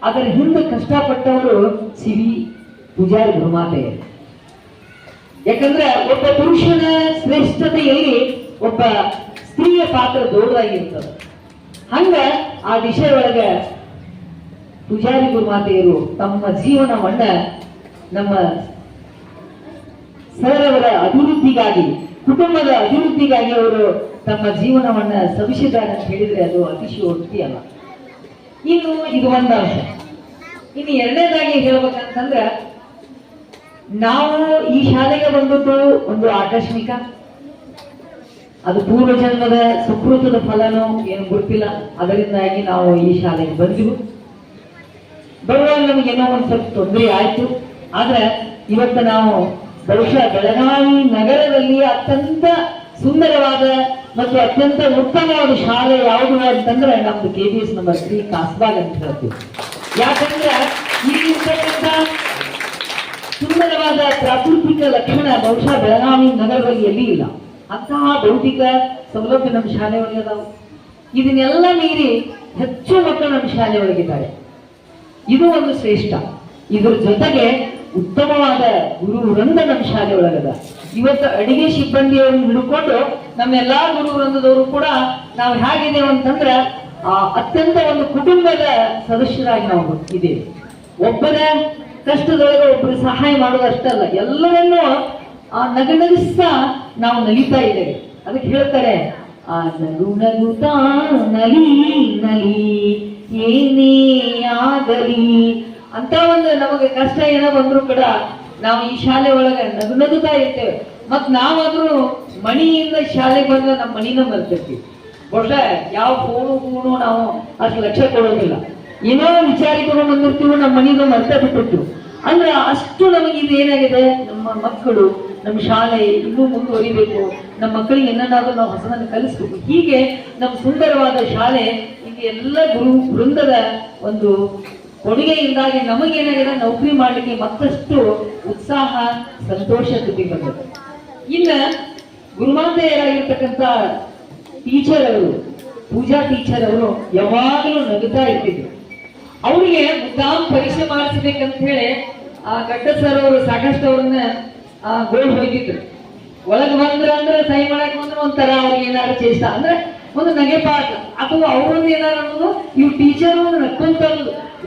ಅದರ ಹಿಂದೆ ಕಷ್ಟಪಟ್ಟವರು ಸಿ.ವಿ. ಪೂಜಾರಿ ಗುರುಮಾತೆಯರು. ಯಾಕಂದ್ರೆ ಒಬ್ಬ ಪುರುಷನ ಶ್ರೇಷ್ಠತೆಯಲ್ಲಿ ಒಬ್ಬ ಸ್ತ್ರೀಯ ಪಾತ್ರ ದೊಡ್ಡದಾಗಿರ್ತದೆ. ಹಂಗ ಆ ವಿಷಯ ಒಳಗೆ ಪೂಜಾರಿ ಗುರುಮಾತೆಯರು ತಮ್ಮ ಜೀವನವನ್ನ ನಮ್ಮ ಸರ್ ಅವರ ಅಭಿವೃದ್ಧಿಗಾಗಿ, ಕುಟುಂಬದ ಅಭಿವೃದ್ಧಿಗಾಗಿ ಅವರು ತಮ್ಮ ಜೀವನವನ್ನ ಸವಿಸಿದ್ದಾರೆ ಅಂತ ಹೇಳಿದ್ರೆ ಅದು ಅತಿಶಯೋಕ್ತಿ ಅಲ್ಲ. ಇನ್ನು ಇದು ಒಂದು ಅಂಶ. ಇನ್ನು ಎರಡನೇದಾಗಿ ಹೇಳ್ಬೇಕಂತಂದ್ರೆ, ನಾವು ಈ ಶಾಲೆಗೆ ಬಂದದ್ದು ಒಂದು ಆಕಸ್ಮಿಕ, ಅದು ಪೂರ್ವಜನ್ಮದ ಸುಕೃತದ ಫಲನೋ ಏನು ಗೊತ್ತಿಲ್ಲ. ಅದರಿಂದಾಗಿ ನಾವು ಈ ಶಾಲೆಗೆ ಬಂದೆವು. ಬರುವಾಗ ನಮಗೇನೋ ಒಂದು ಸ್ವಲ್ಪ ತೊಂದರೆ ಆಯ್ತು. ಆದ್ರೆ ಇವತ್ತು ನಾವು ಬಹುಶಃ ಬೆಳಗಾವಿ ನಗರದಲ್ಲಿ ಅತ್ಯಂತ ಸುಂದರವಾದ ಮತ್ತು ಅತ್ಯಂತ ಉತ್ತಮವಾದ ಶಾಲೆ ಯಾವುದು ಅಂತಂದ್ರೆ ನಮ್ದು KBS ನಂಬರ್ 3 ಕಾಸ್ಬಾಗ್ ಅಂತ ಹೇಳ್ತೀವಿ. ಯಾಕಂದ್ರೆ ಇಲ್ಲಿರ್ತಕ್ಕಂಥ ಸುಂದರವಾದ ಪ್ರಾಕೃತಿಕ ಲಕ್ಷಣ ಬಹುಶಃ ಬೆಳಗಾವಿ ನಗರದಲ್ಲಿ ಎಲ್ಲಿ ಇಲ್ಲ. ಅಂತಹ ಭೌತಿಕ ಸೌಲಭ್ಯ ನಮ್ಮ ಶಾಲೆ ಒಳಗೆ ಅದಾವ. ಇದನ್ನೆಲ್ಲ ಮೀರಿ ಹೆಚ್ಚು ಮಕ್ಕಳು ನಮ್ಮ ಶಾಲೆ ಒಳಗಿದ್ದಾರೆ. ಇದು ಒಂದು ಶ್ರೇಷ್ಠ. ಇದ್ರ ಜೊತೆಗೆ ಉತ್ತಮವಾದ ಗುರು ವೃಂದ ನಮ್ಮ ಶಾಲೆ ಒಳಗದ. ಇವತ್ತು ಅಡಿಗೆ ಸಿಬ್ಬಂದಿಯವ್ರನ್ನ ಹಿಡ್ಕೊಂಡು ನಮ್ಮೆಲ್ಲಾ ಗುರು ವೃಂದದವರು ಕೂಡ ನಾವು ಹೇಗಿದ್ದೇವೆ ಅಂತಂದ್ರ ಅತ್ಯಂತ ಒಂದು ಕುಟುಂಬದ ಸದಸ್ಯರಾಗಿ ನಾವು ಇದ್ದೇವೆ. ಒಬ್ಬರ ಕಷ್ಟದೊಳಗೆ ಒಬ್ಬರು ಸಹಾಯ ಮಾಡೋದು ಅಷ್ಟಲ್ಲ, ಎಲ್ಲವನ್ನೂ ನಗನಗಿಸ ನಾವು ನಲಿತಾ ಇದ್ದೇವೆ. ಅದಕ್ಕೆ ಹೇಳ್ತಾರೆ, ಆ ನಗು ನಗುತ್ತಾ ನಲಿ ನಲಿ ಏನೇ ಆಗಲಿ ಅಂತ. ಒಂದು ನಮಗೆ ಕಷ್ಟ ಏನೋ ಬಂದ್ರು ಕೂಡ ನಾವು ಈ ಶಾಲೆ ಒಳಗೆ ನಗುನಗುತ್ತಾ ಇರ್ತೇವೆ. ಮತ್ ನಾವಾದ್ರೂ ಮಣಿಯಿಂದ ಶಾಲೆಗೆ ಬಂದ್ರೆ ನಮ್ಮ ಮಣಿನ ಮರ್ತಿರ್ತೀವಿ. ಬಹುಶಃ ಯಾವ ಫೋನು ನಾವು ಅಷ್ಟು ಲಕ್ಷ್ಯ ಕೊಡೋದಿಲ್ಲ. ಏನೋ ವಿಚಾರಿಕೊಂಡು ಬಂದಿರ್ತೀವಿ, ನಮ್ಮ ಮಣಿನ ಮರ್ತ ಬಿಟ್ಟಿರ್ತೀವಿ. ಅಂದ್ರೆ ಅಷ್ಟು ನಮಗೆ ಇದು ಏನಾಗಿದೆ, ನಮ್ಮ ಮಕ್ಕಳು ನಮ್ಮ ಶಾಲೆ ಇನ್ನೂ ಮುಂದುವರಿಬೇಕು, ನಮ್ಮ ಮಕ್ಕಳಿಗೆ ಏನನ್ನಾದ್ರೂ ನಾವು ಹೊಸದನ್ನು ಕಲಿಸ್ಬೇಕು. ಹೀಗೆ ನಮ್ಮ ಸುಂದರವಾದ ಶಾಲೆ ಇಲ್ಲಿ ಎಲ್ಲ ಗುರು ವೃಂದದ ಒಂದು ಕೊಡುಗೆಯಿಂದಾಗಿ ನಮಗೇನಾಗಿದೆ, ನೌಕರಿ ಮಾಡಲಿಕ್ಕೆ ಮತ್ತಷ್ಟು ಉತ್ಸಾಹ ಸಂತೋಷ ತುಟಿ ಬಂದಿದೆ. ಇನ್ನ ಗುರುಮಾತೆಯರಾಗಿರ್ತಕ್ಕಂಥ ಟೀಚರ್ ಅವರು, ಪೂಜಾ ಟೀಚರ್ ಅವರು ಯಾವಾಗಲೂ ನಗುತ್ತಾ ಇರ್ತಿದ್ರು. ಅವ್ರಿಗೆ ಮುದ್ದಾಮ್ ಪರೀಕ್ಷೆ ಮಾಡಿಸ್ಬೇಕಂತ ಹೇಳಿ ಗಡ್ಡ ಸರ್ ಅವರು ಸಾಕಷ್ಟು ಅವ್ರನ್ನ ಗೋಳ್ ಹೋಗಿದ್ರು. ಒಳಗ್ ಬಂದ್ರ ಅಂದ್ರೆ ಸಹಿ ಮಾಡಕ್ ಬಂದ್ರೆ ಒಂಥರ ಅವ್ರಿಗೆ ಏನಾದ್ರು ಚೇಷ್ಟ ಅಂದ್ರೆ ಒಂದು ನಗೆ ಪಾಠ ಅಥವಾ ಅವ್ರೊಂದು ಏನಾರು ಅನ್ನೋದು, ಇವ್ ಟೀಚರ್ ಒಂದು ನಕ್ಕೊಂತ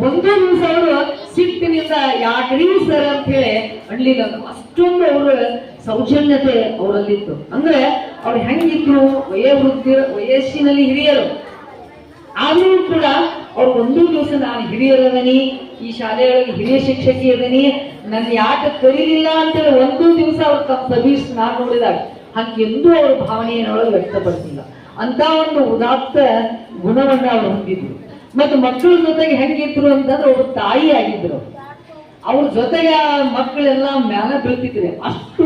ಒಂದು ದಿವಸ ಅವರು ಸಿಟ್ಟಿನಿಂದ ಯಾಕ್ರೀ ಸರ್ ಅಂತ ಹೇಳಿ ಅಣ್ಲಿಲ್ಲ. ಅಷ್ಟೊಂದು ಅವ್ರ ಸೌಜನ್ಯತೆ ಅವರಲ್ಲಿತ್ತು. ಅಂದ್ರೆ ಅವ್ರು ಹೆಂಗಿದ್ರು, ವಯಸ್ಸಿನಲ್ಲಿ ಹಿರಿಯರು ಆದ್ರೂ ಕೂಡ ಅವ್ರು ಒಂದು ದಿವಸ ನಾನು ಹಿರಿಯರದನಿ, ಈ ಶಾಲೆಯೊಳಗೆ ಹಿರಿಯ ಶಿಕ್ಷಕಿ ಅದನಿ, ನನ್ನ ಯಾಕೆ ಕರೀಲಿಲ್ಲ ಅಂತೇಳಿ ಒಂದು ದಿವಸ ಅವ್ರು ತಮ್ಮ ಸರ್ವಿಸ್ ನಾನು ನೋಡಿದಾಗ ಹಂಗೆಂದೂ ಅವ್ರ ಭಾವನೆಯನ್ನೊಳಗೆ ವ್ಯಕ್ತಪಡಿಸಿಲ್ಲ. ಅಂತ ಒಂದು ಉದಾತ್ತ ಗುಣವನ್ನ ಅವ್ರು ಹೊಂದಿದ್ರು. ಮತ್ತು ಮಕ್ಕಳ ಜೊತೆಗೆ ಹೆಂಗಿದ್ರು ಅಂತಂದ್ರೆ ಅವ್ರ ತಾಯಿ ಆಗಿದ್ರು. ಅವ್ರ ಜೊತೆಗೆ ಮಕ್ಕಳೆಲ್ಲ ಮ್ಯಾಲ ಬೀಳ್ತಿದ್ರು. ಅಷ್ಟು